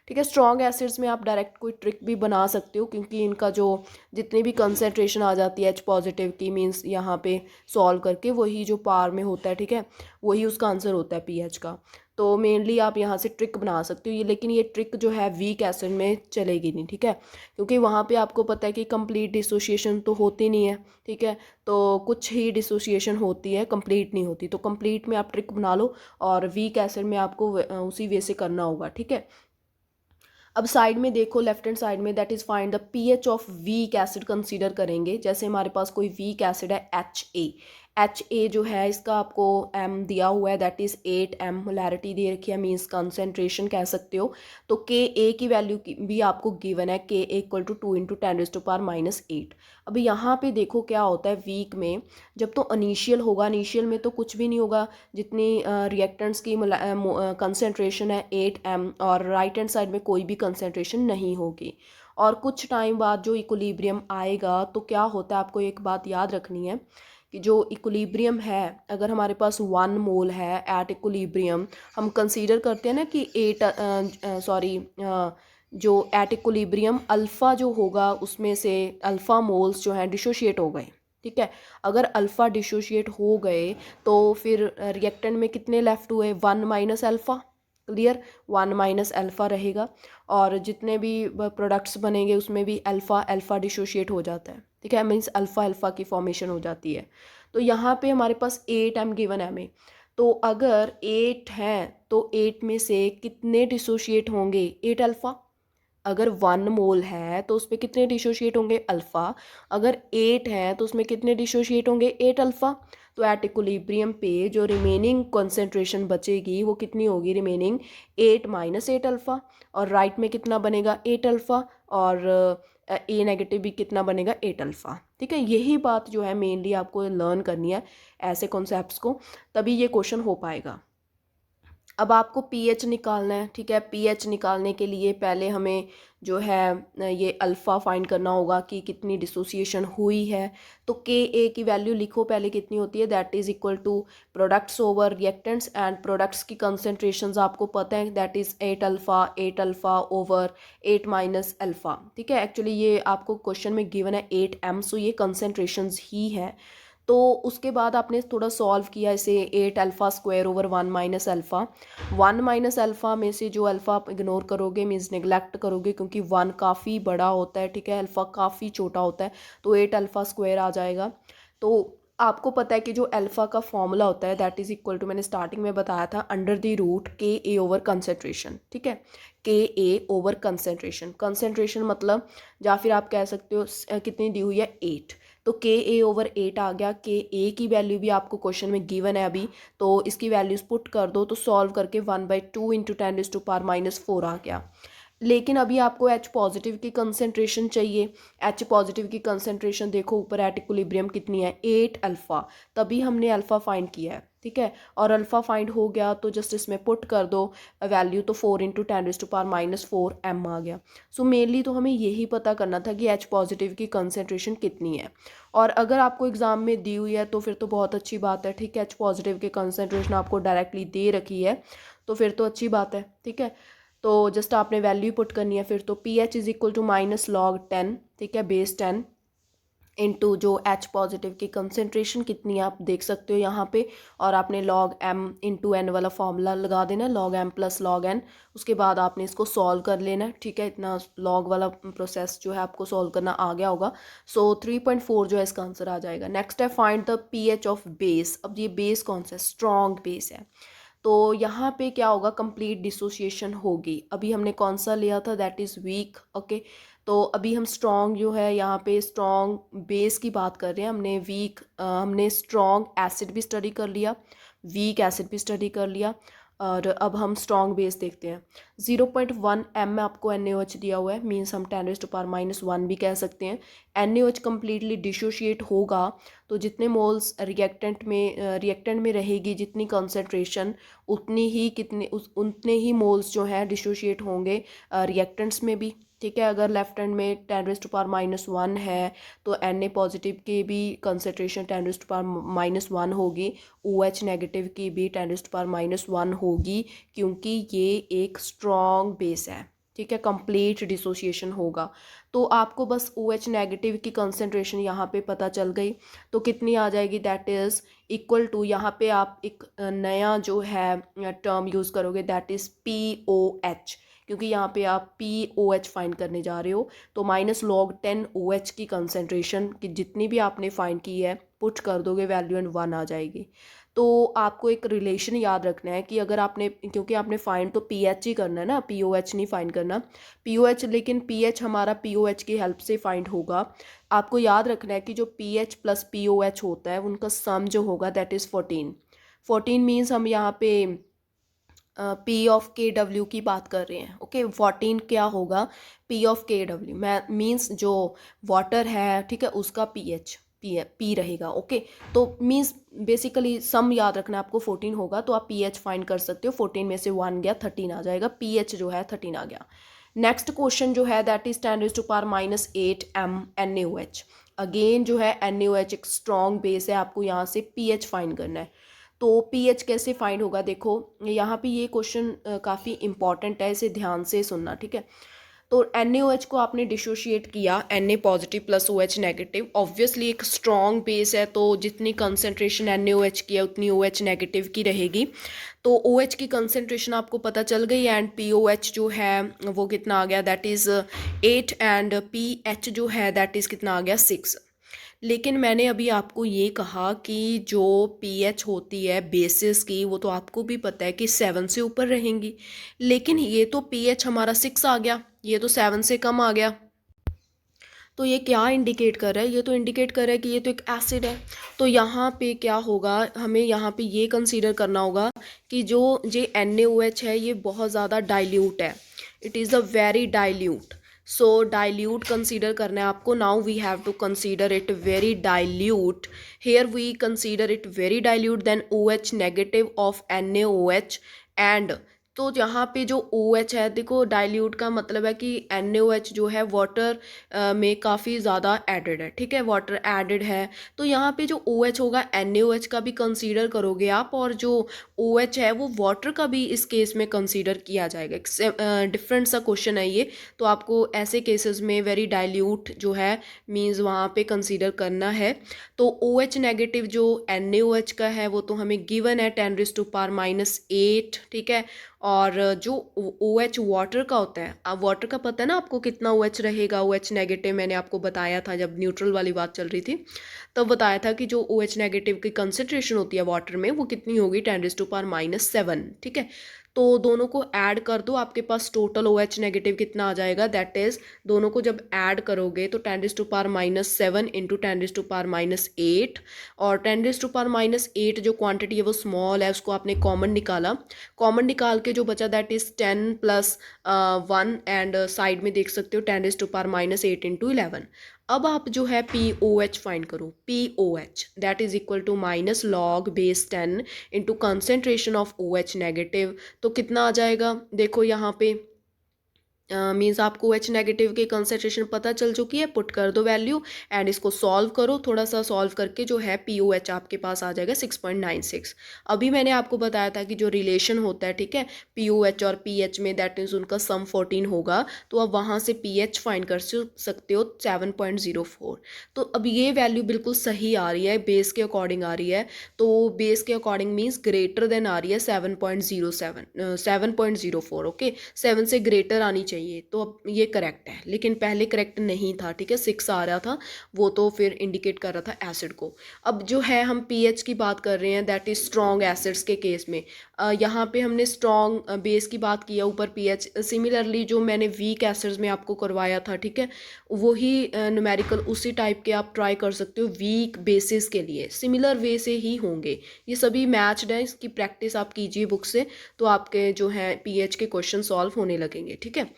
ठीक है, स्ट्रॉन्ग एसिड्स में आप डायरेक्ट कोई ट्रिक भी बना सकते हो, क्योंकि इनका जो जितनी भी कंसनट्रेशन आ जाती है H पॉजिटिव की, मींस यहाँ पे सॉल्व करके वही जो पार में होता है, ठीक है, वही उसका आंसर होता है pH का। तो मेनली आप यहाँ से ट्रिक बना सकते हो ये, लेकिन ये ट्रिक जो है वीक एसिड में चलेगी नहीं, ठीक है, क्योंकि वहाँ पे आपको पता है कि कंप्लीट डिसोसिएशन तो होती नहीं है, ठीक है, तो कुछ ही डिसोसिएशन होती है, कंप्लीट नहीं होती। तो कंप्लीट में आप ट्रिक बना लो और वीक एसिड में आपको उसी वे से करना होगा, ठीक है। अब साइड में देखो, लेफ्ट हैंड साइड में, that is find the pH of weak acid consider करेंगे। जैसे हमारे पास कोई वीक एसिड है HA जो है इसका आपको M दिया हुआ है, दैट इज़ 8M, मोलैरिटी दे रखी है, मीन्स कंसनट्रेशन कह सकते हो। तो Ka की वैल्यू भी आपको गिवन है, Ka इक्वल टू 2 इंटू 10⁻⁻8। अब यहाँ पे देखो क्या होता है वीक में, जब तो इनिशियल होगा, इनिशियल में तो कुछ भी नहीं होगा, जितनी रिएक्टेंट्स की कंसनट्रेशन है 8M, और राइट हैंड साइड में कोई भी कंसनट्रेशन नहीं होगी। और कुछ टाइम बाद जो इक्विलिब्रियम आएगा तो क्या होता है, आपको एक बात याद रखनी है कि जो इक्विलिब्रियम है, अगर हमारे पास 1 मोल है एट इक्विलिब्रियम, हम कंसीडर करते हैं ना कि 8 जो एट इक्विलिब्रियम अल्फ़ा जो होगा उसमें से अल्फ़ा मोल्स जो हैं डिसोशिएट हो गए, ठीक है। अगर अल्फ़ा डिसोशिएट हो गए तो फिर रिएक्टेंट में कितने लेफ्ट हुए, 1 minus alpha, clear, 1 minus alpha रहेगा, और जितने भी प्रोडक्ट्स बनेंगे उसमें भी अल्फ़ा अल्फ़ा डिसोशिएट हो जाता है, ठीक है, मीन्स अल्फ़ा अल्फ़ा की फॉर्मेशन हो जाती है। तो यहाँ पे हमारे पास 8M गिवन है हमें, तो अगर 8 हैं तो 8 में से कितने डिसोशिएट होंगे, 8 अल्फ़ा। अगर 1 मोल है तो उसमें कितने डिसोशिएट होंगे, अल्फ़ा। अगर 8 है तो उसमें कितने डिसोशिएट होंगे, 8 अल्फ़ा। तो एट इक्विलिब्रियम पे जो रिमेनिंग कंसंट्रेशन बचेगी वो कितनी होगी, रिमेनिंग 8 माइनस 8 अल्फ़ा, और राइट में कितना बनेगा 8 अल्फ़ा, और ए नेगेटिव भी कितना बनेगा 8 अल्फ़ा, ठीक है। यही बात जो है मेनली आपको लर्न करनी है ऐसे कॉन्सेप्ट्स को, तभी ये क्वेश्चन हो पाएगा। अब आपको पीएच निकालना है, ठीक है। पीएच निकालने के लिए पहले हमें जो है ये अल्फ़ा फाइंड करना होगा कि कितनी डिसोसिएशन हुई है। तो Ka की वैल्यू लिखो पहले कितनी होती है, that is equal to products over reactants, and products की कंसनट्रेशंस आपको पता है, that is 8 alpha over 8 minus alpha, ठीक है। एक्चुअली ये आपको क्वेश्चन में गिवन है 8M, सो ये कंसनट्रेशंस ही है। तो उसके बाद आपने थोड़ा सॉल्व किया इसे, 8 alpha square over 1 minus alpha. 1 minus alpha में से जो अल्फ़ा आप इग्नोर करोगे, मीन्स निगलेक्ट करोगे, क्योंकि 1 काफ़ी बड़ा होता है, ठीक है, अल्फ़ा काफ़ी छोटा होता है, तो 8 अल्फ़ा स्क्वायर आ जाएगा। तो आपको पता है कि जो अल्फ़ा का फॉर्मूला होता है दैट इज़ इक्वल टू, मैंने स्टार्टिंग में बताया था, under the root Ka over concentration, ठीक है, Ka ओवर कंसनट्रेशन। कंसनट्रेशन मतलब, या फिर आप कह सकते हो कितनी दी हुई है 8, तो Ka ओवर 8 आ गया। Ka की वैल्यू भी आपको क्वेश्चन में गिवन है अभी, तो इसकी वैल्यूज़ पुट कर दो, तो सॉल्व करके 1/2 इंटू 10⁻⁻4 आ गया। लेकिन अभी आपको H पॉजिटिव की कंसनट्रेशन चाहिए। H पॉजिटिव की कंसनट्रेशन देखो ऊपर एट इक्विलिब्रियम कितनी है, 8 अल्फ़ा, तभी हमने अल्फ़ा फाइंड किया है, ठीक है। और अल्फ़ा फाइंड हो गया तो जस्ट इसमें पुट कर दो वैल्यू, तो 4 इंटू 10⁻⁻4 M आ गया। सो मेनली तो हमें यही पता करना था कि H पॉजिटिव की कंसनट्रेशन कितनी है, और अगर आपको एग्ज़ाम में दी हुई है तो फिर तो बहुत अच्छी बात है, ठीक है। H पॉजिटिव की कंसनट्रेशन आपको डायरेक्टली दे रखी है तो फिर तो अच्छी बात है, ठीक है। तो जस्ट आपने वैल्यू पुट करनी है फिर, तो pH is equal to minus log 10, ठीक है, बेस 10 इंटू जो H पॉजिटिव की कंसनट्रेशन कितनी है आप देख सकते हो यहाँ पे, और आपने log M इंटू एन वाला फॉर्मूला लगा देना, log M plus log n। उसके बाद आपने इसको सॉल्व कर लेना है, ठीक है। इतना log वाला प्रोसेस जो है आपको सॉल्व करना आ गया होगा। सो 3.4 जो है इसका आंसर आ जाएगा। नेक्स्ट है find the pH of base. अब ये बेस कौन सा है, स्ट्रॉन्ग बेस है, तो यहाँ पे क्या होगा, कंप्लीट डिसोसिएशन होगी। अभी हमने कौन सा लिया था, दैट इज़ वीक, ओके। तो अभी हम स्ट्रॉन्ग जो है यहाँ पे स्ट्रॉन्ग बेस की बात कर रहे हैं। हमने स्ट्रॉन्ग एसिड भी स्टडी कर लिया, वीक एसिड भी स्टडी कर लिया, और अब हम स्ट्रॉन्ग बेस देखते हैं। 0.1 एम में आपको NaOH दिया हुआ है, मीन्स हम 10⁻⁻1 भी कह सकते हैं। NaOH कम्प्लीटली डिसोशिएट होगा तो जितने मोल्स रिएक्टेंट में रहेगी, जितनी कंसनट्रेशन, उतने ही मोल्स जो हैं डिसोशिएट होंगे रिएक्टेंट्स में भी, ठीक है। अगर लेफ्ट हैंड में 10⁻⁻1 है तो Na पॉजिटिव की भी कंसनट्रेशन 10⁻⁻1 होगी, OH नेगेटिव की भी 10⁻⁻1 होगी, क्योंकि ये एक स्ट्रॉन्ग बेस है, ठीक है। कंप्लीट डिसोसिएशन होगा। तो आपको बस OH नेगेटिव की कंसनट्रेशन यहाँ पे पता चल गई, तो कितनी आ जाएगी, दैट इज़ इक्वल टू, यहाँ पे आप एक नया जो है टर्म यूज़ करोगे, दैट इज़ POH, क्योंकि यहाँ पे आप POH फाइंड करने जा रहे हो। तो -log 10 OH की कंसनट्रेशन की जितनी भी आपने फाइंड की है पुट कर दोगे वैल्यू एंड 1 आ जाएगी। तो आपको एक रिलेशन याद रखना है कि अगर आपने, क्योंकि आपने फाइंड तो pH ही करना है ना, POH नहीं फाइंड करना, POH, लेकिन pH हमारा POH की हेल्प से फाइंड होगा। आपको याद रखना है कि जो pH प्लस POH होता है उनका सम जो होगा दैट इज़ 14 मीन्स हम यहाँ पे P ऑफ KW की बात कर रहे हैं, ओके। 14 क्या होगा, P ऑफ KW मीन्स जो वाटर है, ठीक है, उसका P रहेगा, ओके। तो मीन्स बेसिकली सम याद रखना, आपको 14 होगा तो आप pH फाइंड कर सकते हो। 14 में से 1 गया, 13 आ जाएगा, pH जो है 13 आ गया। नेक्स्ट क्वेश्चन जो है that is 10⁻⁸ m NaOH। Again जो है NaOH एक स्ट्रॉन्ग बेस है, आपको यहाँ से pH फाइंड करना है। तो pH कैसे फाइंड होगा, देखो यहाँ पे ये क्वेश्चन काफ़ी इंपॉर्टेंट है, इसे ध्यान से सुनना, ठीक है। तो NaOH को आपने डिसोशिएट किया, Na positive plus OH negative, obviously एक स्ट्रॉन्ग बेस है तो जितनी कंसनट्रेशन NaOH की है उतनी OH नेगेटिव की रहेगी। तो OH की कंसनट्रेशन आपको पता चल गई, एंड POH जो है वो कितना आ गया, दैट इज़ 8, एंड PH जो है दैट इज़ कितना आ गया, 6। लेकिन मैंने अभी आपको ये कहा कि जो pH होती है बेसिस की, वो तो आपको भी पता है कि 7 से ऊपर रहेंगी, लेकिन ये तो pH हमारा 6 आ गया, ये तो 7 से कम आ गया। तो ये क्या इंडिकेट कर रहा है, ये तो इंडिकेट कर रहा है कि ये तो एक एसिड है। तो यहाँ पे क्या होगा, हमें यहाँ पे ये कंसीडर करना होगा कि जो ये NaOH है ये बहुत ज़्यादा डाइल्यूट है, it is a very dilute. So dilute consider करना है आपको। Now we have to consider it very dilute, here we consider it very dilute, then OH negative of NaOH, and तो यहाँ पे जो OH है, देखो डाइल्यूट का मतलब है कि NaOH जो है वाटर में काफ़ी ज़्यादा एडेड है, ठीक है, वाटर एडेड है। तो यहाँ पे जो OH होगा NaOH का भी कंसीडर करोगे आप, और जो OH है वो वाटर का भी इस केस में कंसीडर किया जाएगा। डिफरेंट सा क्वेश्चन है ये, तो आपको ऐसे केसेस में वेरी डाइल्यूट जो है मीन्स वहाँ पे कंसीडर करना है। तो OH नेगेटिव जो NaOH का है वो तो हमें गिवन है 10⁻⁸, ठीक है। और जो OH वाटर का होता है, अब वाटर का पता है ना आपको कितना OH रहेगा, OH नेगेटिव मैंने आपको बताया था जब न्यूट्रल वाली बात चल रही थी, तब बताया था कि जो OH नेगेटिव की कंसनट्रेशन होती है वाटर में वो कितनी होगी, 10⁻⁻7, ठीक है। तो दोनों को ऐड कर दो, आपके पास टोटल OH नेगेटिव कितना आ जाएगा, दैट इज़ दोनों को जब ऐड करोगे तो 10⁻⁻7 इंटू 10⁻⁸, और 10⁻⁸ जो क्वांटिटी है वो स्मॉल है, उसको आपने कॉमन निकाला, कॉमन निकाल के जो बचा दैट इज़ 10 + 1, एंड साइड में देख सकते हो 10⁻⁸ इंटू 11। अब आप जो है POH फाइंड करो, POH that is equal to -log 10 into concentration of OH negative. तो कितना आ जाएगा, देखो यहाँ पे मीन्स आपको OH नेगेटिव की कंसनट्रेशन पता चल चुकी है, पुट कर दो वैल्यू एंड इसको सॉल्व करो, थोड़ा सा सॉल्व करके जो है POH आपके पास आ जाएगा 6.96। अभी मैंने आपको बताया था कि जो रिलेशन होता है, ठीक है, POH और pH में, दैट मीन्स उनका सम 14 होगा, तो आप वहाँ से pH फाइंड कर सकते हो 7.04। तो अब ये वैल्यू बिल्कुल सही आ रही है, बेस के अकॉर्डिंग आ रही है, तो बेस के अकॉर्डिंग मीन्स ग्रेटर देन आ रही है 7.04, ओके, 7 से ग्रेटर आनी चाहिए चाहिए, तो अब ये करेक्ट है, लेकिन पहले करेक्ट नहीं था, ठीक है, 6 आ रहा था वो, तो फिर इंडिकेट कर रहा था एसिड को। अब जो है हम पीएच की बात कर रहे हैं, दैट इज़ स्ट्रॉन्ग एसिड्स के केस में। यहाँ पे हमने स्ट्रॉन्ग बेस की बात की है, ऊपर पीएच। सिमिलरली जो मैंने वीक एसिड्स में आपको करवाया था, ठीक है, वही न्यूमेरिकल उसी टाइप के आप ट्राई कर सकते हो वीक बेसिस के लिए, सिमिलर वे से ही होंगे ये सभी मैच्ड हैं। इसकी प्रैक्टिस आप कीजिए बुक से, तो आपके जो है पीएच के क्वेश्चन सॉल्व होने लगेंगे, ठीक है।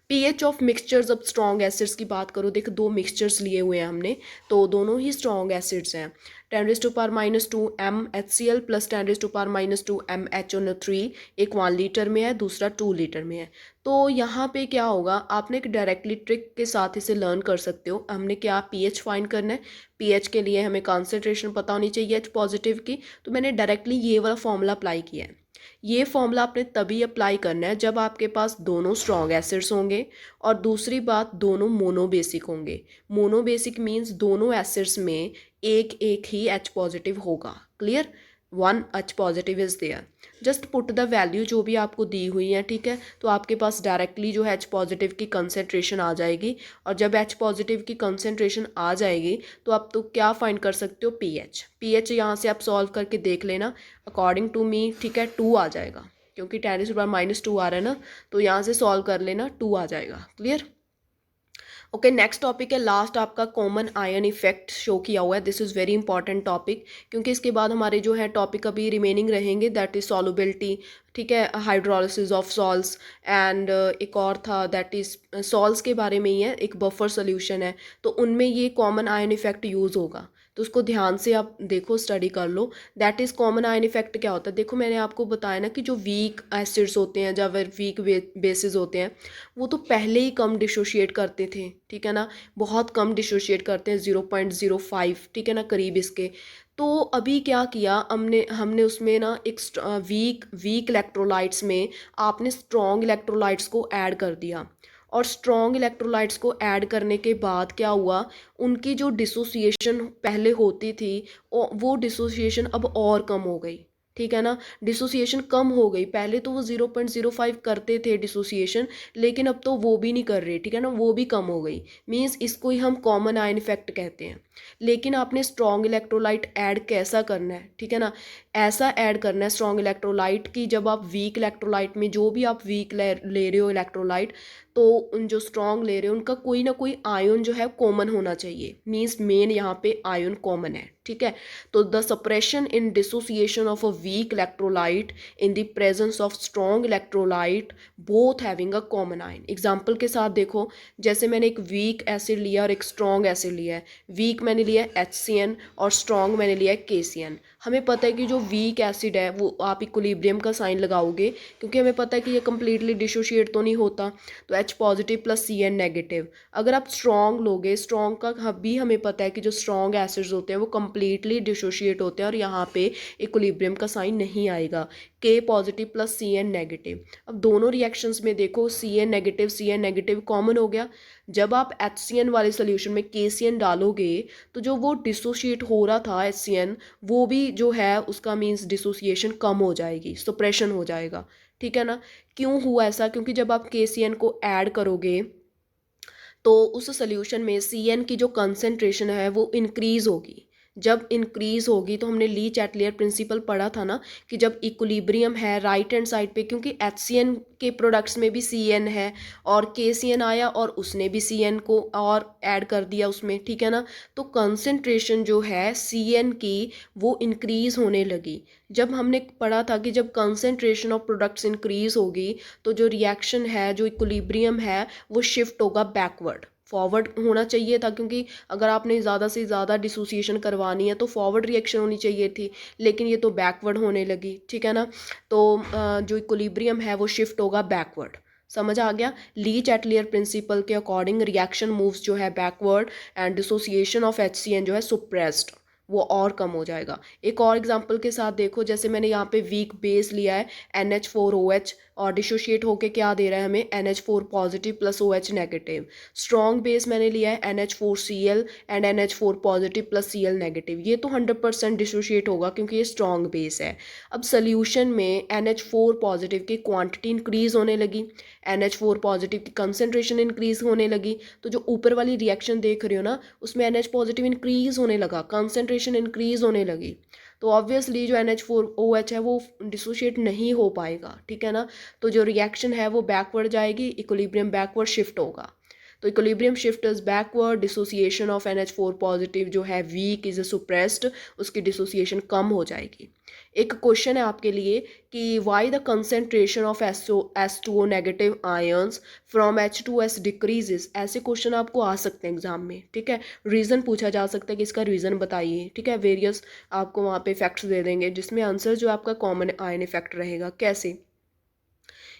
पीएच ऑफ मिक्सचर्स, अब स्ट्रॉन्ग एसिड्स की बात करो, देखो दो मिक्सचर्स लिए हुए हैं हमने, तो दोनों ही स्ट्रॉन्ग एसिड्स हैं। 10⁻⁻2 MHCl प्लस 10⁻⁻2 MHNO3, एक 1 लीटर में है, दूसरा 2 लीटर में है। तो यहाँ पे क्या होगा, आपने एक डायरेक्टली ट्रिक के साथ इसे लर्न कर सकते हो। हमने क्या पीएच फाइंड करना है, पीएच के लिए हमें कॉन्सेंट्रेशन पता होनी चाहिए H पॉजिटिव की, तो मैंने डायरेक्टली ये वाला फॉर्मूला अप्लाई किया है। ये फॉर्मूला आपने तभी अप्लाई करना है जब आपके पास दोनों स्ट्रॉन्ग एसिड्स होंगे, और दूसरी बात दोनों मोनोबेसिक होंगे। मोनोबेसिक मीन्स दोनों एसिड्स में एक एक ही H पॉजिटिव होगा। Clear, 1 H positive is there. Just put the value जो भी आपको दी हुई है, ठीक है, तो आपके पास डायरेक्टली जो है H पॉजिटिव की कंसेंट्रेशन आ जाएगी, और जब H पॉजिटिव की कंसेंट्रेशन आ जाएगी तो आप तो क्या फाइंड कर सकते हो, पीएच। पीएच यहाँ से आप सॉल्व करके देख लेना, अकॉर्डिंग टू मी, ठीक है, 2 आ जाएगा, क्योंकि 10⁻⁻2 आ रहा है ना, तो यहाँ से सॉल्व कर लेना, 2 आ जाएगा। Clear, okay. नेक्स्ट टॉपिक है लास्ट आपका, कॉमन आयन इफेक्ट शो किया हुआ है। This is very important topic, क्योंकि इसके बाद हमारे जो है टॉपिक अभी रिमेनिंग रहेंगे, दैट इज़ सॉल्युबिलिटी, ठीक है, हाइड्रोलिसिस ऑफ सॉल्ट्स, एंड एक और था दैट इज़ सॉल्ट्स के बारे में ही है, एक बफर सोल्यूशन है, तो उनमें ये कॉमन आयन इफेक्ट यूज़ होगा, तो उसको ध्यान से आप देखो, स्टडी कर लो। That is common ion effect क्या होता है, देखो मैंने आपको बताया ना कि जो वीक एसिड्स होते हैं या फिर वीक बेसिस होते हैं, वो तो पहले ही कम डिसोशिएट करते थे, ठीक है ना, बहुत कम डिसोशिएट करते हैं, 0.05, ठीक है ना, करीब इसके। तो अभी क्या किया हमने हमने उसमें ना एक वीक इलेक्ट्रोलाइट्स में आपने स्ट्रॉन्ग इलेक्ट्रोलाइट्स को ऐड कर दिया, और स्ट्रॉन्ग इलेक्ट्रोलाइट्स को ऐड करने के बाद क्या हुआ, उनकी जो डिसोसिएशन पहले होती थी वो डिसोसिएशन अब और कम हो गई, ठीक है ना, डिसोसिएशन कम हो गई। पहले तो वो 0.05 करते थे डिसोसिएशन, लेकिन अब तो वो भी नहीं कर रहे, ठीक है ना, वो भी कम हो गई। मींस इसको ही हम कॉमन आयन इफेक्ट कहते हैं। लेकिन आपने स्ट्रॉन्ग इलेक्ट्रोलाइट ऐड कैसा करना है, ठीक है ना, ऐसा ऐड करना है स्ट्रॉन्ग इलेक्ट्रोलाइट की, जब आप वीक इलेक्ट्रोलाइट में जो भी आप वीक ले रहे हो इलेक्ट्रोलाइट, तो उन जो स्ट्रॉन्ग ले रहे हो उनका कोई ना कोई आयन जो है कॉमन होना चाहिए। मींस मेन यहाँ पे आयन कॉमन है, ठीक है। तो the suppression in dissociation of a weak electrolyte in the presence of strong electrolyte both having a common ion. Example के साथ देखो, जैसे मैंने एक वीक एसिड लिया और एक स्ट्रॉन्ग एसिड लिया है। वीक मैंने लिया HCN और स्ट्रॉन्ग मैंने लिया है KCN। हमें पता है कि जो वीक एसिड है वो आप इक्विलिब्रियम का साइन लगाओगे, क्योंकि हमें पता है कि ये कम्प्लीटली डिसोशिएट तो नहीं होता, तो H positive plus CN negative. अगर आप स्ट्रॉन्ग लोगे, स्ट्रॉन्ग का भी हमें पता है कि जो स्ट्रॉन्ग एसिड्स होते हैं वो कम्प्लीटली डिसोशिएट होते हैं, और यहाँ पे इक्विलिब्रियम का साइन नहीं आएगा, K positive plus CN negative. अब दोनों रिएक्शंस में देखो CN नेगेटिव कॉमन हो गया। जब आप HCN वाले सोल्यूशन में KCN डालोगे, तो जो वो डिसोशिएट हो रहा था HCN, वो भी जो है उसका मीन्स डिसोसिएशन कम हो जाएगी, सप्रेशन हो जाएगा, ठीक है ना। क्यों हुआ ऐसा, क्योंकि जब आप KCN को ऐड करोगे तो उस सोल्यूशन में CN की जो कंसंट्रेशन है वो इंक्रीज़ होगी। जब इंक्रीज़ होगी, तो हमने ली चैटलियर प्रिंसिपल पढ़ा था ना, कि जब इक्विलिब्रियम है राइट हैंड साइड पे, क्योंकि HCN के प्रोडक्ट्स में भी CN है और KCN आया और उसने भी CN को और ऐड कर दिया उसमें, ठीक है ना, तो कंसंट्रेशन जो है CN की वो इंक्रीज़ होने लगी। जब हमने पढ़ा था कि जब कंसंट्रेशन ऑफ प्रोडक्ट्स इंक्रीज़ होगी, तो जो रिएक्शन है, जो इक्विलिब्रियम है, वो शिफ्ट होगा बैकवर्ड। फॉरवर्ड होना चाहिए था, क्योंकि अगर आपने ज़्यादा से ज़्यादा डिसोसिएशन करवानी है तो फॉरवर्ड रिएक्शन होनी चाहिए थी, लेकिन ये तो बैकवर्ड होने लगी, ठीक है ना। तो जो इक्विलिब्रियम है वो शिफ्ट होगा बैकवर्ड। समझ आ गया। ली चैटलियर प्रिंसिपल के अकॉर्डिंग रिएक्शन मूव्स जो है backward, and dissociation of HCN जो है सुप्रेस्ड। वो और कम हो जाएगा। एक और एग्जांपल के साथ देखो, जैसे मैंने यहाँ पे वीक बेस लिया है NH4OH और डिसोशिएट होके क्या दे रहा है हमें NH4 positive plus OH negative. Strong base मैंने लिया है NH4Cl and NH4 positive plus Cl negative. ये तो 100% डिसोशिएट होगा क्योंकि ये स्ट्रॉन्ग बेस है। अब सोल्यूशन में NH4 पॉजिटिव की क्वांटिटी इंक्रीज होने लगी, NH4 पॉजिटिव की कंसनट्रेशन इंक्रीज होने लगी। तो जो ऊपर वाली रिएक्शन देख रहे हो ना, उसमें NH पॉजिटिव इंक्रीज होने लगा, कंसनट्रेशन इंक्रीज होने लगी। तो ऑब्वियसली जो NH4OH है वो डिसोशिएट नहीं हो पाएगा, ठीक है ना। तो जो रिएक्शन है वो बैकवर्ड जाएगी, इक्विलिब्रियम बैकवर्ड शिफ्ट होगा। तो equilibrium shift is backward, dissociation of NH4 positive जो है वीक इज सुप्रेस्ड, उसकी डिसोसिएशन कम हो जाएगी। एक क्वेश्चन है आपके लिए कि why the concentration of S2O negative ions from H2S decreases. ऐसे क्वेश्चन आपको आ सकते हैं एग्जाम में, ठीक है। रीज़न पूछा जा सकता है कि इसका रीज़न बताइए, ठीक है। वेरियस आपको वहाँ पे फैक्ट्स दे देंगे जिसमें आंसर जो आपका कॉमन आयन इफेक्ट रहेगा। कैसे?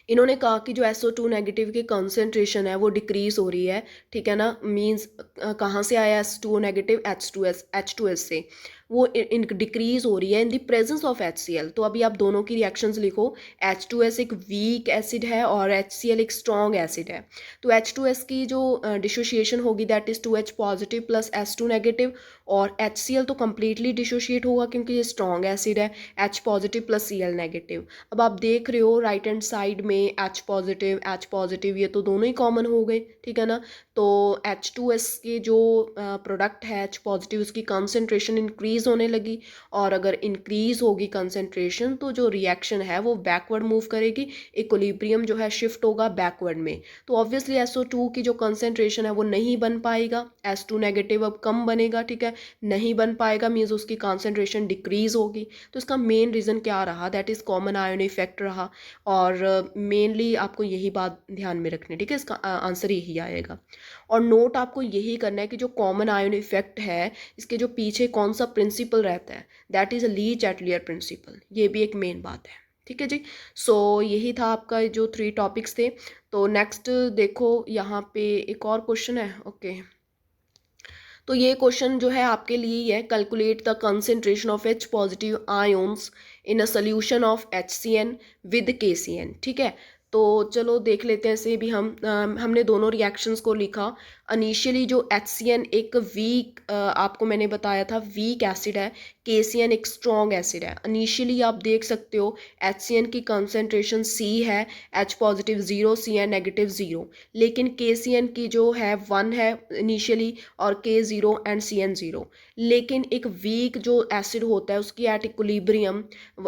इन्होंने कहा कि जो SO2 नेगेटिव की कंसनट्रेशन है वो डिक्रीज हो रही है, ठीक है ना। मींस कहाँ से आया S2O नेगेटिव? H2S से। वो इन डिक्रीज हो रही है in the presence of HCl। तो अभी आप दोनों की रिएक्शंस लिखो। H2S एक वीक एसिड है और HCl एक स्ट्रॉन्ग एसिड है। तो H2S की जो डिसोशिएशन होगी that is 2H positive plus S2 negative, और HCl तो कम्प्लीटली डिसोशिएट होगा क्योंकि ये स्ट्रॉन्ग एसिड है, H positive plus Cl negative. अब आप देख रहे हो राइट हैंड साइड में H पॉजिटिव ये तो दोनों ही कॉमन हो गए, ठीक है ना। तो H2S के जो प्रोडक्ट है H पॉजिटिव, उसकी कंसनट्रेशन इंक्रीज होने लगी, और अगर इंक्रीज होगी कंसनट्रेशन तो जो रिएक्शन है वो बैकवर्ड मूव करेगी, इक्विलिब्रियम जो है शिफ्ट होगा बैकवर्ड में। तो ऑब्वियसली SO2 की जो कंसनट्रेशन है वो नहीं बन पाएगा, S2 नेगेटिव अब कम बनेगा, ठीक है। नहीं बन पाएगा मीन्स उसकी कंसनट्रेशन डिक्रीज होगी। तो इसका मेन रीज़न क्या रहा? That is common ion effect रहा। और मेनली आपको यही बात ध्यान में रखनी है, ठीक है। इसका आंसर यही आएगा। और नोट आपको यही करना है कि जो कॉमन आयन इफेक्ट है इसके जो पीछे कौन सा प्रिंसिपल रहता है, that is a Le Chatelier principle. ये भी एक मेन बात है, ठीक है जी। सो यही था आपका जो 3 टॉपिक्स थे। तो नेक्स्ट देखो यहाँ पे एक और क्वेश्चन है, ओके। तो ये क्वेश्चन जो है आपके लिए ही है, calculate the concentration of H positive ions in a solution of HCN with KCN, ठीक है। तो चलो देख लेते हैं इसे भी हमने दोनों रिएक्शंस को लिखा। इनिशियली जो HCN एक वीक, आपको मैंने बताया था वीक एसिड है, KCN एक स्ट्रॉन्ग एसिड है। इनिशियली आप देख सकते हो HCN की कंसेंट्रेशन C है, H पॉजिटिव 0, CN नेगेटिव 0, लेकिन KCN की जो है 1 है इनिशियली, और K0 एंड CN 0। लेकिन एक वीक जो एसिड होता है उसकी एट इक्विलिब्रियम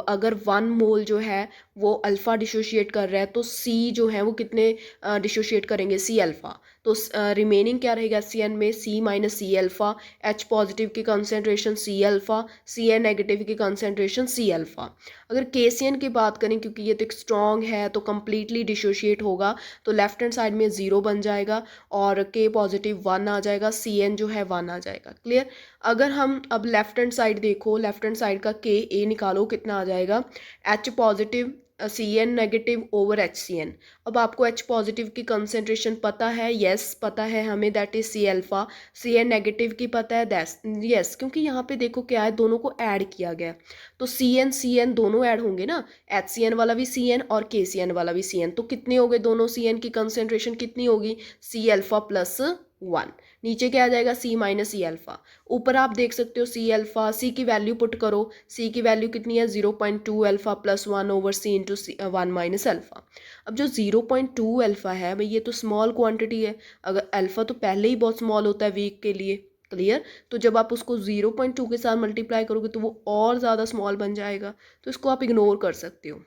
अगर 1 मोल जो है वो अल्फ़ा डिसोशिएट कर रहा है, तो C जो है वो कितने डिसोशिएट करेंगे? C alpha. तो रिमेनिंग क्या रहेगा CN में? C minus C alpha. H positive की concentration C alpha, CN negative की कंसेंट्रेशन C अल्फ़ा। अगर KCN की बात करें, क्योंकि ये तो एक स्ट्रॉन्ग है तो कम्प्लीटली डिसोशिएट होगा, तो लेफ्ट हैंड साइड में 0 बन जाएगा और K पॉजिटिव 1 आ जाएगा, CN जो है 1 आ जाएगा। क्लियर? अगर हम अब लेफ्ट हैंड साइड देखो, लेफ्ट हैंड साइड का KA निकालो, कितना आ जाएगा? H positive CN negative over HCN। अब आपको H पॉजिटिव की कंसेंट्रेशन पता है? यस पता है हमें, that is C alpha. CN negative की पता है? दैस यस, क्योंकि यहाँ पे देखो क्या है, दोनों को ऐड किया गया, तो CN दोनों ऐड होंगे ना, HCN वाला भी CN और KCN वाला भी CN। तो कितने हो गए दोनों? CN की कंसेंट्रेशन कितनी होगी? C alpha plus 1। नीचे क्या आ जाएगा? C minus C alpha. ऊपर आप देख सकते हो C अल्फ़ा, C की वैल्यू पुट करो, C की वैल्यू कितनी है? 0.2 alpha plus 1 over C into 1 minus alpha. अब जो 0.2 अल्फ़ा है भाई, ये तो स्मॉल क्वांटिटी है। अगर अल्फ़ा तो पहले ही बहुत स्मॉल होता है वीक के लिए, क्लियर। तो जब आप उसको 0.2 के साथ मल्टीप्लाई करोगे तो वो और ज़्यादा स्मॉल बन जाएगा, तो इसको आप इग्नोर कर सकते हो,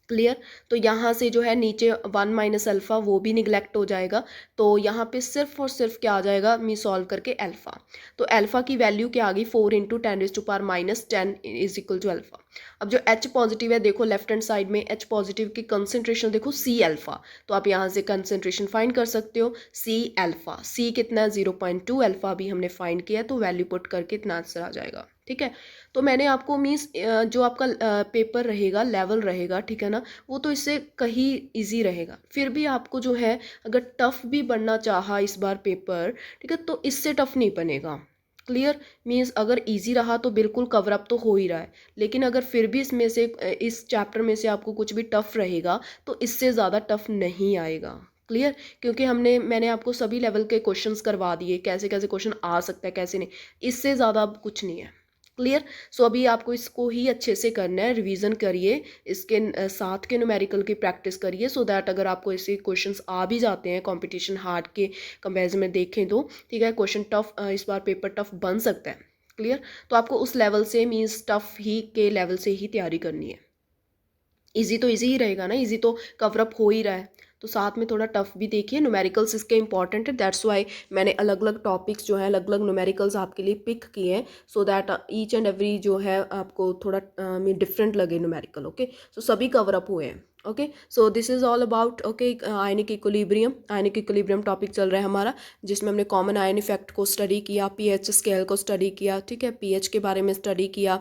क्लियर। तो यहाँ से जो है नीचे 1 माइनस अल्फ़ा वो भी निगलेक्ट हो जाएगा। तो यहाँ पे सिर्फ और सिर्फ क्या आ जाएगा? मी सॉल्व करके अल्फ़ा। तो अल्फ़ा की वैल्यू क्या आ गई? 4 इंटू 10⁻⁻10 इज इक्वल टू अल्फ़ा। अब जो H पॉजिटिव है देखो लेफ्ट हैंड साइड में, H पॉजिटिव की कंसेंट्रेशन देखो C अल्फ़ा। तो आप यहाँ से कंसेंट्रेशन फाइंड कर सकते हो, C अल्फ़ा। C कितना है? 0.2 अल्फ़ा भी हमने फाइंड किया, तो वैल्यू पुट करके इतना आंसर आ जाएगा, ठीक है। तो मैंने आपको मीन्स जो आपका पेपर रहेगा, लेवल रहेगा, ठीक है ना, वो तो इससे कहीं इजी रहेगा। फिर भी आपको जो है अगर टफ़ भी बनना चाहा इस बार पेपर, ठीक है, तो इससे टफ़ नहीं बनेगा, क्लियर। मीन्स अगर इजी रहा तो बिल्कुल कवर अप तो हो ही रहा है, लेकिन अगर फिर भी इसमें से इस चैप्टर में से आपको कुछ भी टफ रहेगा तो इससे ज़्यादा टफ नहीं आएगा। क्लियर, क्योंकि मैंने आपको सभी लेवल के क्वेश्चंस करवा दिए, कैसे कैसे क्वेश्चन आ सकता है कैसे नहीं, इससे ज़्यादा अब कुछ नहीं है। क्लियर। सो अभी आपको इसको ही अच्छे से करना है, रिवीजन करिए, इसके साथ के न्यूमेरिकल की प्रैक्टिस करिए, सो दैट अगर आपको ऐसे क्वेश्चंस आ भी जाते हैं कंपटीशन हार्ड के कंपैरिजन में देखें तो ठीक है, क्वेश्चन टफ इस बार पेपर टफ बन सकता है। क्लियर, तो आपको उस लेवल से मीन्स टफ ही के लेवल से ही तैयारी करनी है। इजी तो इजी ही रहेगा ना, इजी तो कवर अप हो ही रहा है, तो साथ में थोड़ा टफ भी देखिए। न्यूमेरिकल्स इसके इंपॉर्टेंट है, दैट्स वाई मैंने अलग अलग टॉपिक्स जो है अलग अलग न्यूमेरिकल्स आपके लिए पिक किए हैं, so that each and every जो है आपको थोड़ा डिफरेंट लगे न्यूमेरिकल। ओके, सो सभी कवर अप हुए हैं। Okay, so this is all about okay ionic equilibrium topic चल रहा है हमारा, जिसमें हमने कॉमन आयन इफेक्ट को स्टडी किया, पीएच स्केल को स्टडी किया, ठीक है, पीएच के बारे में स्टडी किया,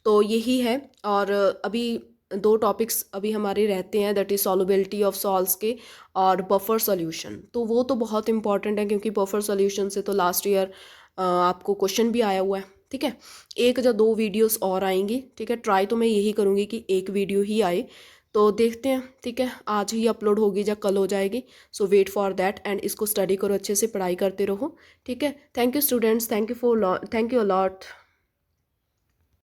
तो यही है। और अभी दो टॉपिक्स अभी हमारे रहते हैं, that is solubility of salts के और बफर सॉल्यूशन, तो वो तो बहुत इंपॉर्टेंट है, क्योंकि बफर सॉल्यूशन से तो लास्ट ईयर आपको क्वेश्चन भी आया हुआ है। ठीक है, एक या दो वीडियोस और आएंगी, ठीक है, ट्राई तो मैं यही करूँगी कि एक वीडियो ही आए, तो देखते हैं, ठीक है, आज ही अपलोड होगी या कल हो जाएगी, सो वेट फॉर दैट एंड इसको स्टडी करो, अच्छे से पढ़ाई करते रहो। ठीक है, thank you students, thank you a lot.